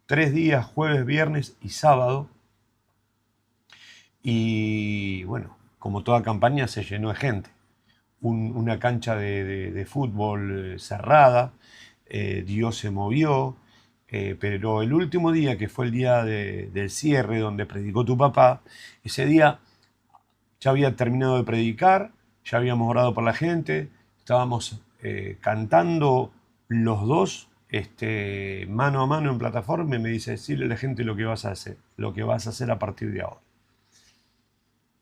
3 días, jueves, viernes y sábado. Y bueno, como toda campaña se llenó de gente. Una cancha de fútbol cerrada, Dios se movió, pero el último día, que fue el día del cierre, donde predicó tu papá, ese día ya había terminado de predicar, ya habíamos orado por la gente, estábamos cantando los dos, mano a mano en plataforma, y me dice, decirle a la gente lo que vas a hacer a partir de ahora.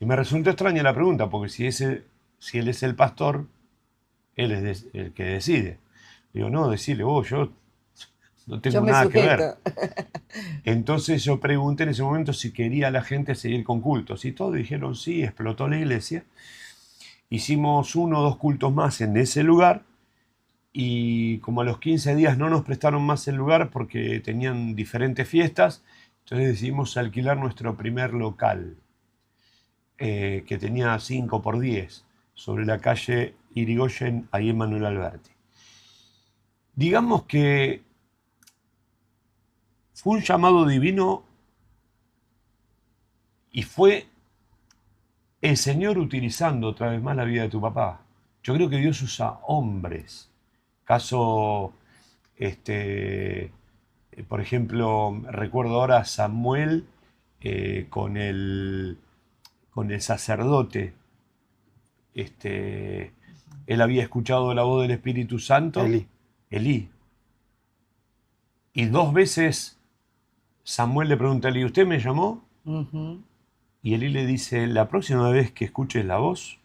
Y me resultó extraña la pregunta, porque si él es el pastor, él es el que decide. Digo, no, decirle, yo no Yo tengo me nada que ver. sujeto. Entonces yo pregunté en ese momento si quería la gente seguir con cultos y todos dijeron sí, explotó la iglesia. Hicimos 1 o 2 cultos más en ese lugar y como a los 15 días no nos prestaron más el lugar porque tenían diferentes fiestas, entonces decidimos alquilar nuestro primer local, que tenía 5 por 10, sobre la calle Irigoyen, ahí en Manuel Alberti. Digamos que fue un llamado divino y fue el Señor utilizando otra vez más la vida de tu papá. Yo creo que Dios usa hombres. Caso, por ejemplo, recuerdo ahora a Samuel, con el sacerdote. Él había escuchado la voz del Espíritu Santo, Elí. Elí. Y 2 veces Samuel le pregunta a Elí, ¿usted me llamó? Ujú. Y Elí le dice, la próxima vez que escuches la voz,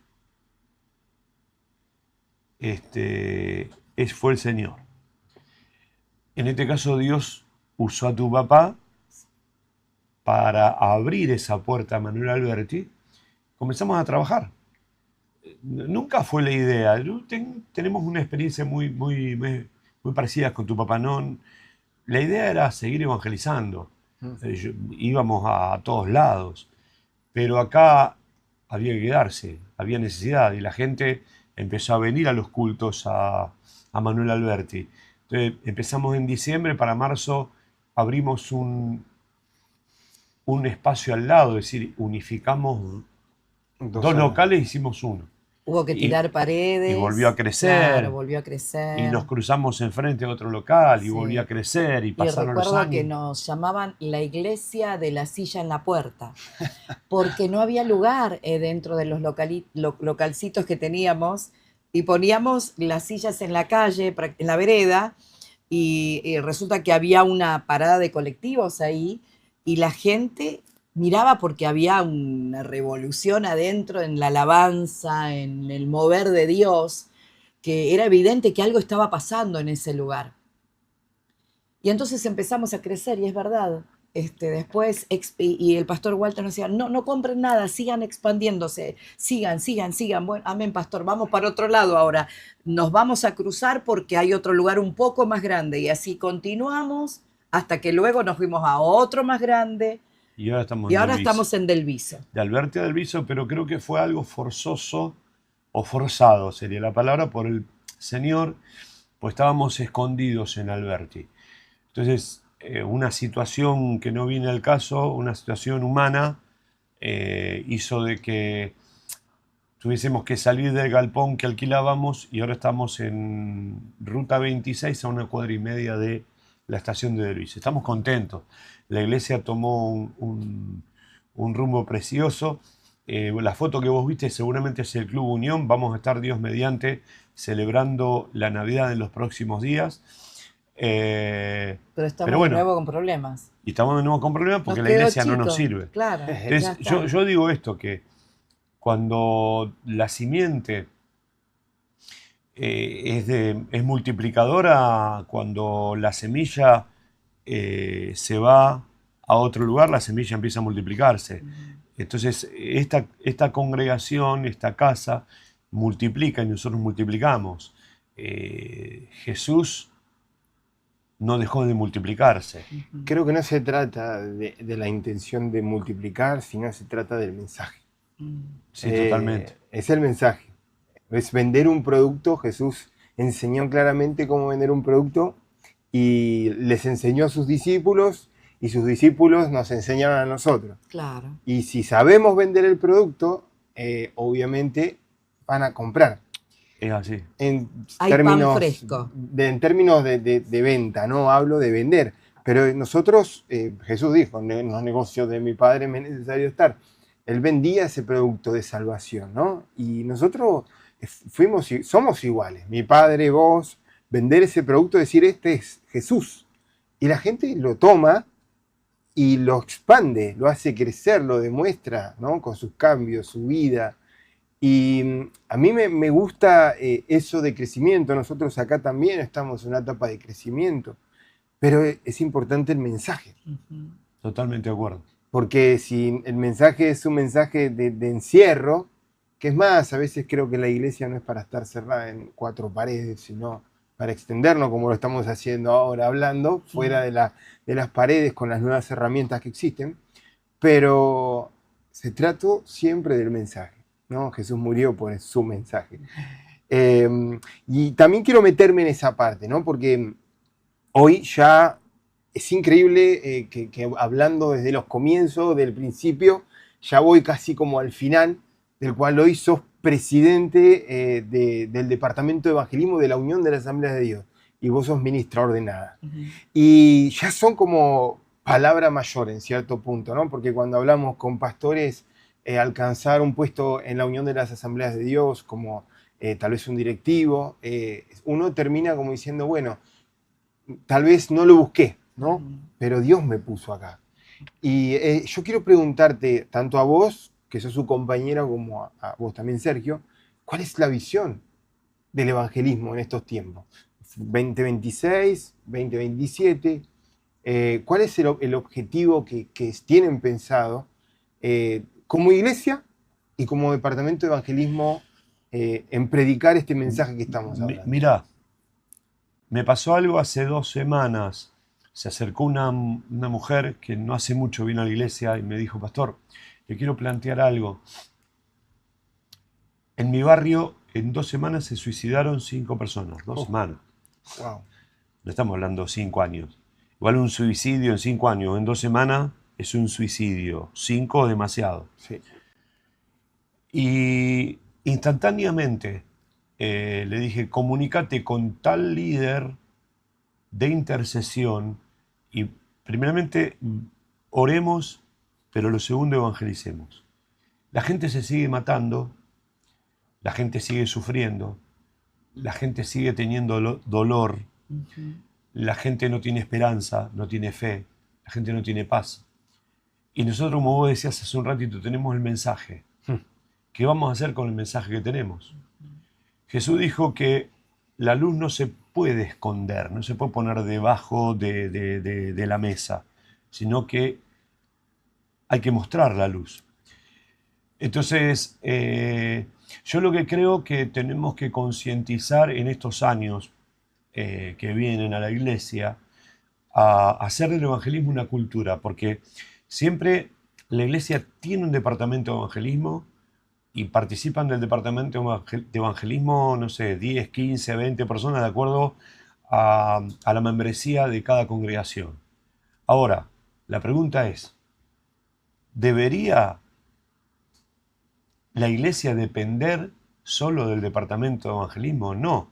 fue el Señor. En este caso Dios usó a tu papá para abrir esa puerta a Manuel Alberti. Comenzamos a trabajar. Nunca fue la idea. Tenemos una experiencia muy parecida con tu papá. No, la idea era seguir evangelizando. Íbamos a todos lados. Pero acá había que quedarse, había necesidad y la gente empezó a venir a los cultos a Manuel Alberti. Entonces empezamos en diciembre, para marzo abrimos un espacio al lado, es decir, unificamos 2 locales, hicimos uno. Hubo que tirar paredes. Y volvió a crecer. Claro, volvió a crecer. Y nos cruzamos enfrente a otro local y Sí. volvió a crecer y Y pasaron los recuerdo que años. nos llamaban la iglesia de la silla en la puerta, porque no había lugar dentro de los localcitos que teníamos y poníamos las sillas en la calle, en la vereda, y resulta que había una parada de colectivos ahí y la gente miraba porque había una revolución adentro en la alabanza, en el mover de Dios, que era evidente que algo estaba pasando en ese lugar. Y entonces empezamos a crecer, y es verdad. Después, y el pastor Walter nos decía, no compren nada, sigan expandiéndose, sigan. Bueno, amén, pastor, vamos para otro lado ahora. Nos vamos a cruzar porque hay otro lugar un poco más grande. Y así continuamos hasta que luego nos fuimos a otro más grande. Y ahora estamos Y en ahora Delviso. estamos en Delviso. De Alberti a Delviso, pero creo que fue algo forzoso o forzado, sería la palabra, por el Señor, pues estábamos escondidos en Alberti. Entonces, una situación que no viene al caso, una situación humana, hizo de que tuviésemos que salir del galpón que alquilábamos y ahora estamos en Ruta 26 a 1,25 cuadras de la estación de Delviso. Estamos contentos. La iglesia tomó un rumbo precioso. La foto que vos viste seguramente es el Club Unión. Vamos a estar, Dios mediante, celebrando la Navidad en los próximos días. Pero estamos pero bueno, de nuevo con problemas. Y estamos de nuevo con problemas porque Nos la quedó iglesia no chico, nos sirve. claro, Entonces, ya está. yo digo esto, que cuando la simiente es multiplicadora, cuando la semilla se va a otro lugar, la semilla empieza a multiplicarse. Entonces, esta congregación, esta casa, multiplica y nosotros multiplicamos. Jesús no dejó de multiplicarse. Creo que no se trata de la intención de multiplicar, sino se trata del mensaje. Sí, totalmente. Es el mensaje. Es vender un producto. Jesús enseñó claramente cómo vender un producto y les enseñó a sus discípulos y sus discípulos nos enseñaron a nosotros. Claro. Y si sabemos vender el producto, obviamente van a comprar. Es así. Hay pan fresco. En términos de venta, no hablo de vender. Pero nosotros, Jesús dijo, en los negocios de mi Padre me es necesario estar. Él vendía ese producto de salvación, ¿no? Y nosotros somos iguales. Mi Padre, vos, vender ese producto, decir, este es Jesús. Y la gente lo toma y lo expande, lo hace crecer, lo demuestra, ¿no? Con sus cambios, su vida. Y a mí me gusta eso de crecimiento. Nosotros acá también estamos en una etapa de crecimiento. pero es importante el mensaje. Ujú. Totalmente de acuerdo. Porque si el mensaje es un mensaje de encierro, que es más, a veces creo que la iglesia no es para estar cerrada en cuatro paredes, sino para extendernos como lo estamos haciendo ahora, hablando, fuera de las paredes con las nuevas herramientas que existen. Pero se trató siempre del mensaje, ¿no? Jesús murió por su mensaje. Y también quiero meterme en esa parte, ¿no? Porque hoy ya es increíble que hablando desde los comienzos, del principio, ya voy casi como al final, del cual hoy sos presidente del Departamento de Evangelismo de la Unión de las Asambleas de Dios, y vos sos ministra ordenada. Ujú. Y ya son como palabra mayor en cierto punto, ¿no? Porque cuando hablamos con pastores, alcanzar un puesto en la Unión de las Asambleas de Dios, como tal vez un directivo, uno termina como diciendo, bueno, tal vez no lo busqué, ¿no? Ujú. Pero Dios me puso acá. Y yo quiero preguntarte, tanto a vos, que sos su compañera, como a vos también, Sergio, ¿cuál es la visión del evangelismo en estos tiempos? 2026, 2027, ¿cuál es el objetivo que tienen pensado como iglesia y como departamento de evangelismo en predicar este mensaje que estamos hablando? Mirá, me pasó algo hace 2 semanas. Se acercó una mujer que no hace mucho vino a la iglesia y me dijo, pastor, le quiero plantear algo. En mi barrio, en 2 semanas se suicidaron 5 personas. 2 semanas. Wow. No estamos hablando de 5 años. Igual un suicidio en 5 años, en 2 semanas, es un suicidio. 5 es demasiado. Sí. Y instantáneamente le dije, comunícate con tal líder de intercesión y primeramente oremos, pero lo segundo evangelicemos. La gente se sigue matando, la gente sigue sufriendo, la gente sigue teniendo dolor, Ujú. la gente no tiene esperanza, no tiene fe, la gente no tiene paz. Y nosotros, como vos decías hace un ratito, tenemos el mensaje. ¿Qué vamos a hacer con el mensaje que tenemos? Jesús dijo que la luz no se puede esconder, no se puede poner debajo de la mesa, sino que hay que mostrar la luz. Entonces, yo lo que creo que tenemos que concientizar en estos años que vienen a la iglesia, a hacer del evangelismo una cultura, porque siempre la iglesia tiene un departamento de evangelismo y participan del departamento de evangelismo, no sé, 10, 15, 20 personas de acuerdo a la membresía de cada congregación. Ahora, la pregunta es, ¿debería la iglesia depender solo del departamento de evangelismo? No,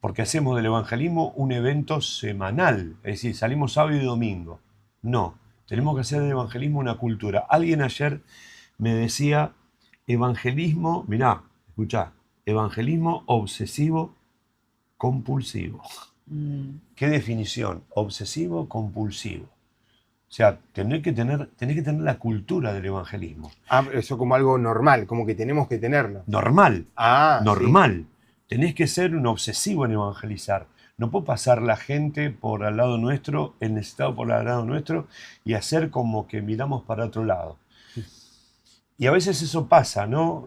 porque hacemos del evangelismo un evento semanal, es decir, salimos sábado y domingo. No, tenemos que hacer del evangelismo una cultura. Alguien ayer me decía, evangelismo, mirá, escuchá, evangelismo obsesivo compulsivo. ¿Qué definición? Obsesivo compulsivo. O sea, tenés que tener la cultura del evangelismo. Ah, eso como algo normal, como que tenemos que tenerlo. Normal. Ah, normal. Sí. Tenés que ser un obsesivo en evangelizar. No puede pasar la gente por al lado nuestro, el necesitado por al lado nuestro, y hacer como que miramos para otro lado. Y a veces eso pasa, ¿no?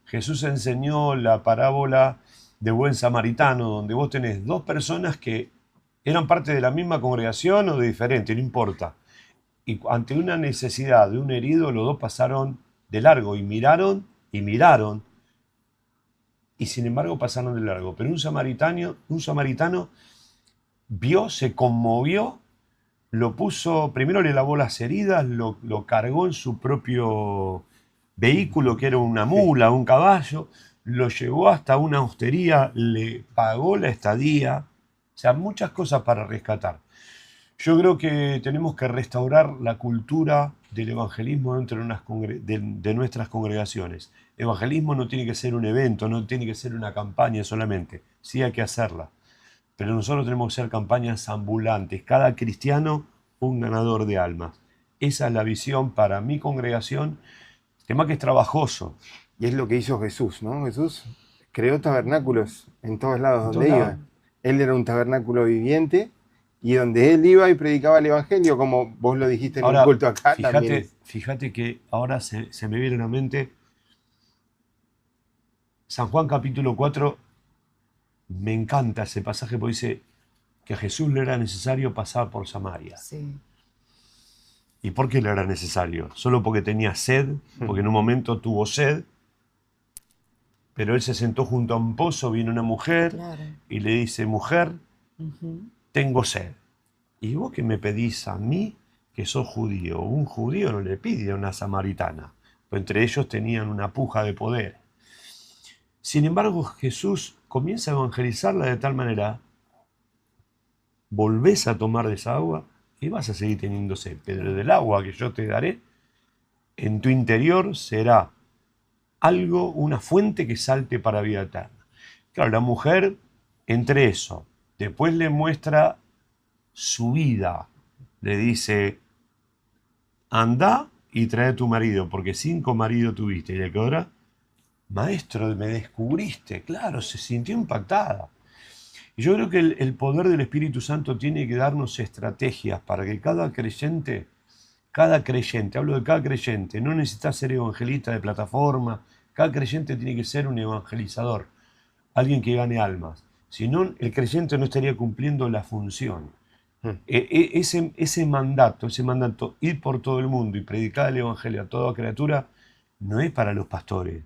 Jesús enseñó la parábola de buen samaritano, donde vos tenés 2 personas que eran parte de la misma congregación o de diferente, no importa. Y ante una necesidad de un herido, los 2 pasaron de largo y miraron, y sin embargo pasaron de largo. Pero un samaritano vio, se conmovió, lo puso, primero le lavó las heridas, lo cargó en su propio vehículo, que era una mula, un caballo, lo llevó hasta una hostería, le pagó la estadía. O sea, muchas cosas para rescatar. Yo creo que tenemos que restaurar la cultura del evangelismo dentro de nuestras congregaciones. Evangelismo no tiene que ser un evento, no tiene que ser una campaña solamente. Sí hay que hacerla. Pero nosotros tenemos que hacer campañas ambulantes. Cada cristiano, un ganador de almas. Esa es la visión para mi congregación. El tema que es trabajoso. Y es lo que hizo Jesús, ¿no? Jesús creó tabernáculos en todos lados En donde todos iba. lados. Él era un tabernáculo viviente y donde él iba y predicaba el evangelio, como vos lo dijiste en un culto acá también. Fíjate que ahora se me viene a la mente San Juan capítulo 4, me encanta ese pasaje porque dice que a Jesús le era necesario pasar por Samaria. Sí. ¿Y por qué le era necesario? Solo porque tenía sed, porque en un momento tuvo sed, pero él se sentó junto a un pozo, vino una mujer Claro. y le dice, mujer, Ujú. tengo sed. ¿Y vos qué me pedís a mí, que sos judío? Un judío no le pide a una samaritana, pues entre ellos tenían una puja de poder. Sin embargo, Jesús comienza a evangelizarla de tal manera, volvés a tomar de esa agua y vas a seguir teniendo sed, pero del agua que yo te daré, en tu interior será algo, una fuente que salte para vida eterna. Claro, la mujer, entre eso, después le muestra su vida, le dice, anda y trae a tu marido, porque 5 maridos tuviste, y de que ahora, maestro, me descubriste, claro, se sintió impactada. Y yo creo que el poder del Espíritu Santo tiene que darnos estrategias para que cada creyente, hablo de cada creyente, no necesita ser evangelista de plataforma, cada creyente tiene que ser un evangelizador, alguien que gane almas. Si no, el creyente no estaría cumpliendo la función. Ese mandato, ir por todo el mundo y predicar el evangelio a toda criatura, no es para los pastores.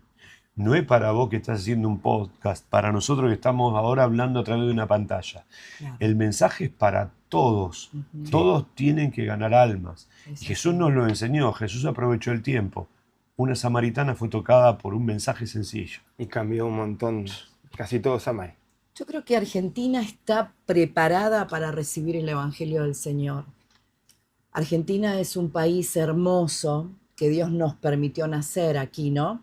No es para vos que estás haciendo un podcast, para nosotros que estamos ahora hablando a través de una pantalla. Claro. El mensaje es para todos. Ujú. Todos tienen que ganar almas. Eso Y Jesús sí. nos lo enseñó, Jesús aprovechó el tiempo. Una samaritana fue tocada por un mensaje sencillo. Y cambió un montón, casi todo Samaria. Yo creo que Argentina está preparada para recibir el Evangelio del Señor. Argentina es un país hermoso que Dios nos permitió nacer aquí, ¿no?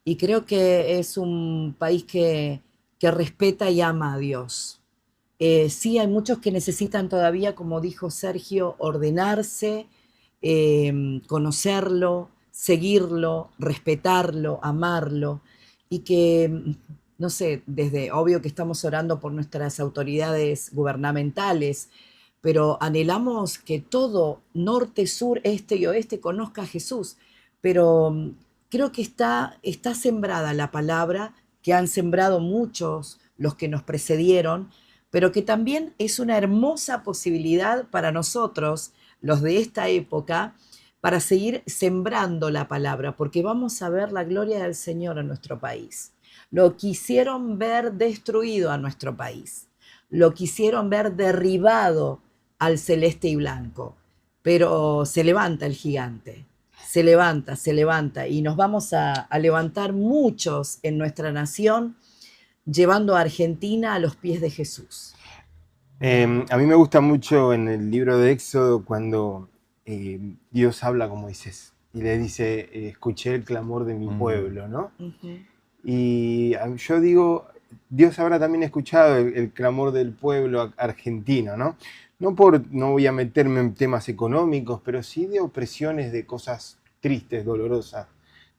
Y creo que es un país que respeta y ama a Dios. Sí, hay muchos que necesitan todavía, como dijo Sergio, ordenarse, conocerlo, seguirlo, respetarlo, amarlo, y que, no sé, desde obvio que estamos orando por nuestras autoridades gubernamentales, pero anhelamos que todo, norte, sur, este y oeste, conozca a Jesús. Pero creo que está sembrada la palabra, que han sembrado muchos los que nos precedieron, pero que también es una hermosa posibilidad para nosotros, los de esta época, para seguir sembrando la palabra, porque vamos a ver la gloria del Señor en nuestro país. Lo quisieron ver destruido a nuestro país, lo quisieron ver derribado al celeste y blanco, pero se levanta el gigante, se levanta, y nos vamos a levantar muchos en nuestra nación, llevando a Argentina a los pies de Jesús. A mí me gusta mucho en el libro de Éxodo cuando Dios habla con Moisés y le dice, escuché el clamor de mi pueblo, ¿no? Uh-huh. Y yo digo, Dios habrá también escuchado el clamor del pueblo argentino, ¿no? No voy a meterme en temas económicos, pero sí de opresiones, de cosas tristes, dolorosas,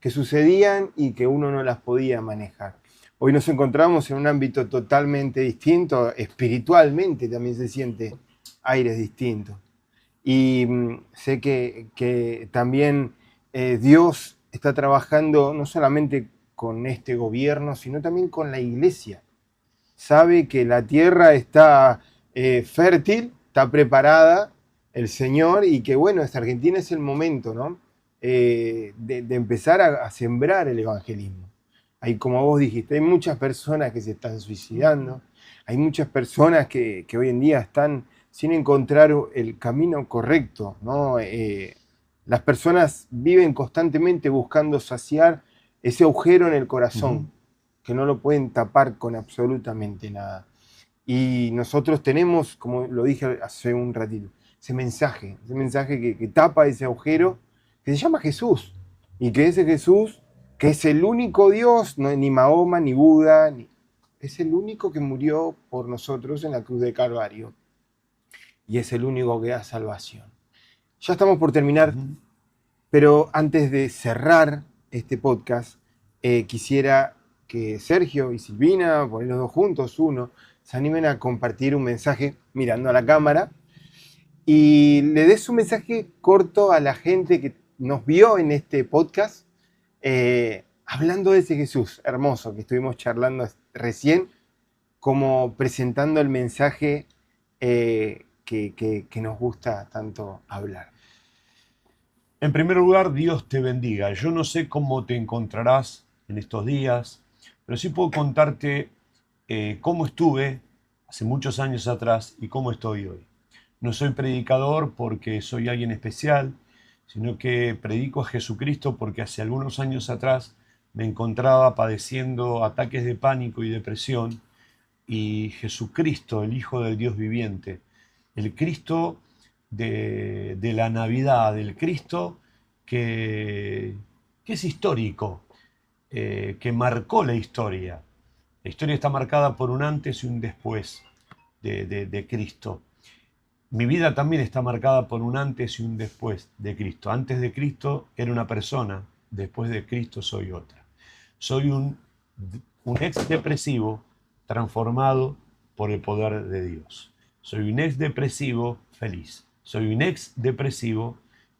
que sucedían y que uno no las podía manejar. Hoy nos encontramos en un ámbito totalmente distinto, espiritualmente también se siente aires distintos. Y sé que también Dios está trabajando no solamente con este gobierno, sino también con la iglesia. Sabe que la tierra está fértil, está preparada el Señor, y que bueno, esta Argentina es el momento, ¿no? De empezar a sembrar el evangelismo. Hay, como vos dijiste, hay muchas personas que se están suicidando, hay muchas personas que hoy en día están sin encontrar el camino correcto, ¿no? Las personas viven constantemente buscando saciar ese agujero en el corazón, que no lo pueden tapar con absolutamente nada. Y nosotros tenemos, como lo dije hace un ratito, ese mensaje que tapa ese agujero, que se llama Jesús. Y que ese Jesús, que es el único Dios, no, ni Mahoma, ni Buda, es el único que murió por nosotros en la cruz de Calvario. Y es el único que da salvación. Ya estamos por terminar, pero antes de cerrar este podcast, quisiera que Sergio y Silvina, por ahí los dos juntos, uno, se animen a compartir un mensaje mirando a la cámara y le des un mensaje corto a la gente que nos vio en este podcast, hablando de ese Jesús hermoso que estuvimos charlando recién, como presentando el mensaje que nos gusta tanto hablar. En primer lugar, Dios te bendiga. Yo no sé cómo te encontrarás en estos días, pero sí puedo contarte cómo estuve hace muchos años atrás y cómo estoy hoy. No soy predicador porque soy alguien especial, sino que predico a Jesucristo porque hace algunos años atrás me encontraba padeciendo ataques de pánico y depresión, y Jesucristo, el Hijo del Dios viviente, el Cristo de la Navidad, el Cristo que es histórico, que marcó la historia. La historia está marcada por un antes y un después de Cristo. Mi vida también está marcada por un antes y un después de Cristo. Antes de Cristo era una persona, después de Cristo soy otra. Soy un ex depresivo transformado por el poder de Dios. Soy un ex depresivo feliz. Soy un ex depresivo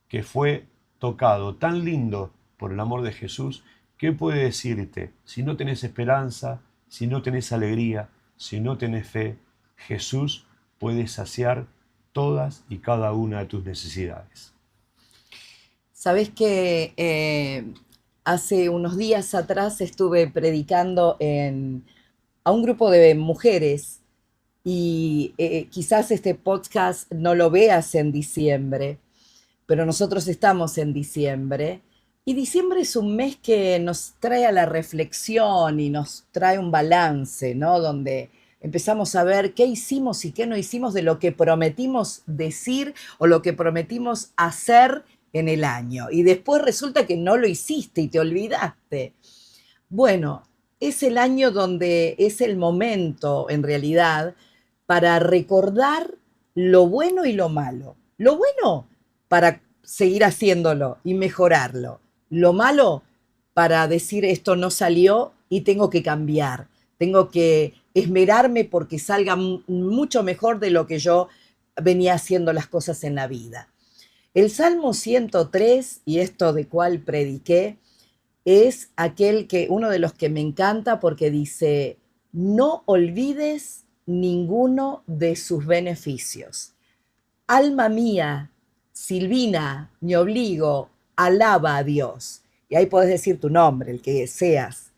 que fue tocado tan lindo por el amor de Jesús. ¿Qué puede decirte? Si no tenés esperanza, si no tenés alegría, si no tenés fe, Jesús puede saciar todas y cada una de tus necesidades. Sabés que hace unos días atrás estuve predicando a un grupo de mujeres y quizás este podcast no lo veas en diciembre, pero nosotros estamos en diciembre y diciembre es un mes que nos trae a la reflexión y nos trae un balance, ¿no? Donde empezamos a ver qué hicimos y qué no hicimos de lo que prometimos decir o lo que prometimos hacer en el año. Y después resulta que no lo hiciste y te olvidaste. Bueno, es el año donde es el momento, en realidad, para recordar lo bueno y lo malo. Lo bueno para seguir haciéndolo y mejorarlo. Lo malo para decir esto no salió y tengo que cambiar. Tengo que esmerarme porque salga mucho mejor de lo que yo venía haciendo las cosas en la vida. El Salmo 103, y esto de cual prediqué, es uno de los que me encanta porque dice, no olvides ninguno de sus beneficios. Alma mía, Silvina, me obligo, alaba a Dios. Y ahí podés decir tu nombre, el que seas,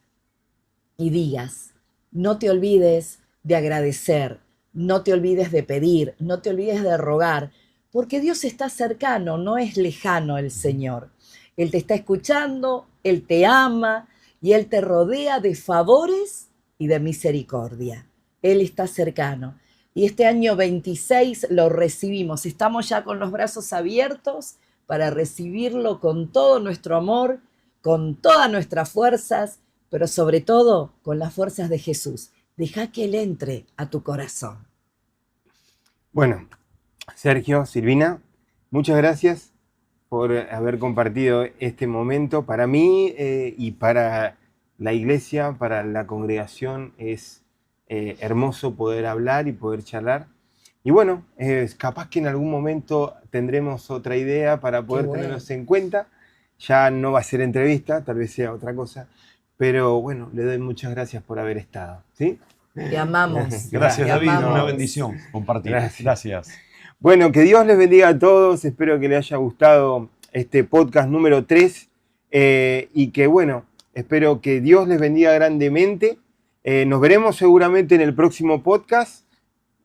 y digas, no te olvides de agradecer, no te olvides de pedir, no te olvides de rogar, porque Dios está cercano, no es lejano el Señor. Él te está escuchando, Él te ama y Él te rodea de favores y de misericordia. Él está cercano. Y este año 26 lo recibimos. Estamos ya con los brazos abiertos para recibirlo con todo nuestro amor, con todas nuestras fuerzas, pero sobre todo con las fuerzas de Jesús. Deja que Él entre a tu corazón. Bueno, Sergio, Silvina, muchas gracias por haber compartido este momento. Para mí y para la iglesia, para la congregación, es hermoso poder hablar y poder charlar. Y bueno, capaz que en algún momento tendremos otra idea para poder tenerlos en cuenta. Ya no va a ser entrevista, tal vez sea otra cosa. Pero bueno, le doy muchas gracias por haber estado. ¿Sí? Te amamos. Gracias, David. amamos. Una bendición compartir. Gracias. Bueno, que Dios les bendiga a todos. Espero que les haya gustado este podcast número 3. Y que bueno, espero que Dios les bendiga grandemente. Nos veremos seguramente en el próximo podcast.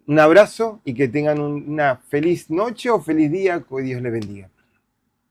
Un abrazo y que tengan una feliz noche o feliz día. Que Dios les bendiga.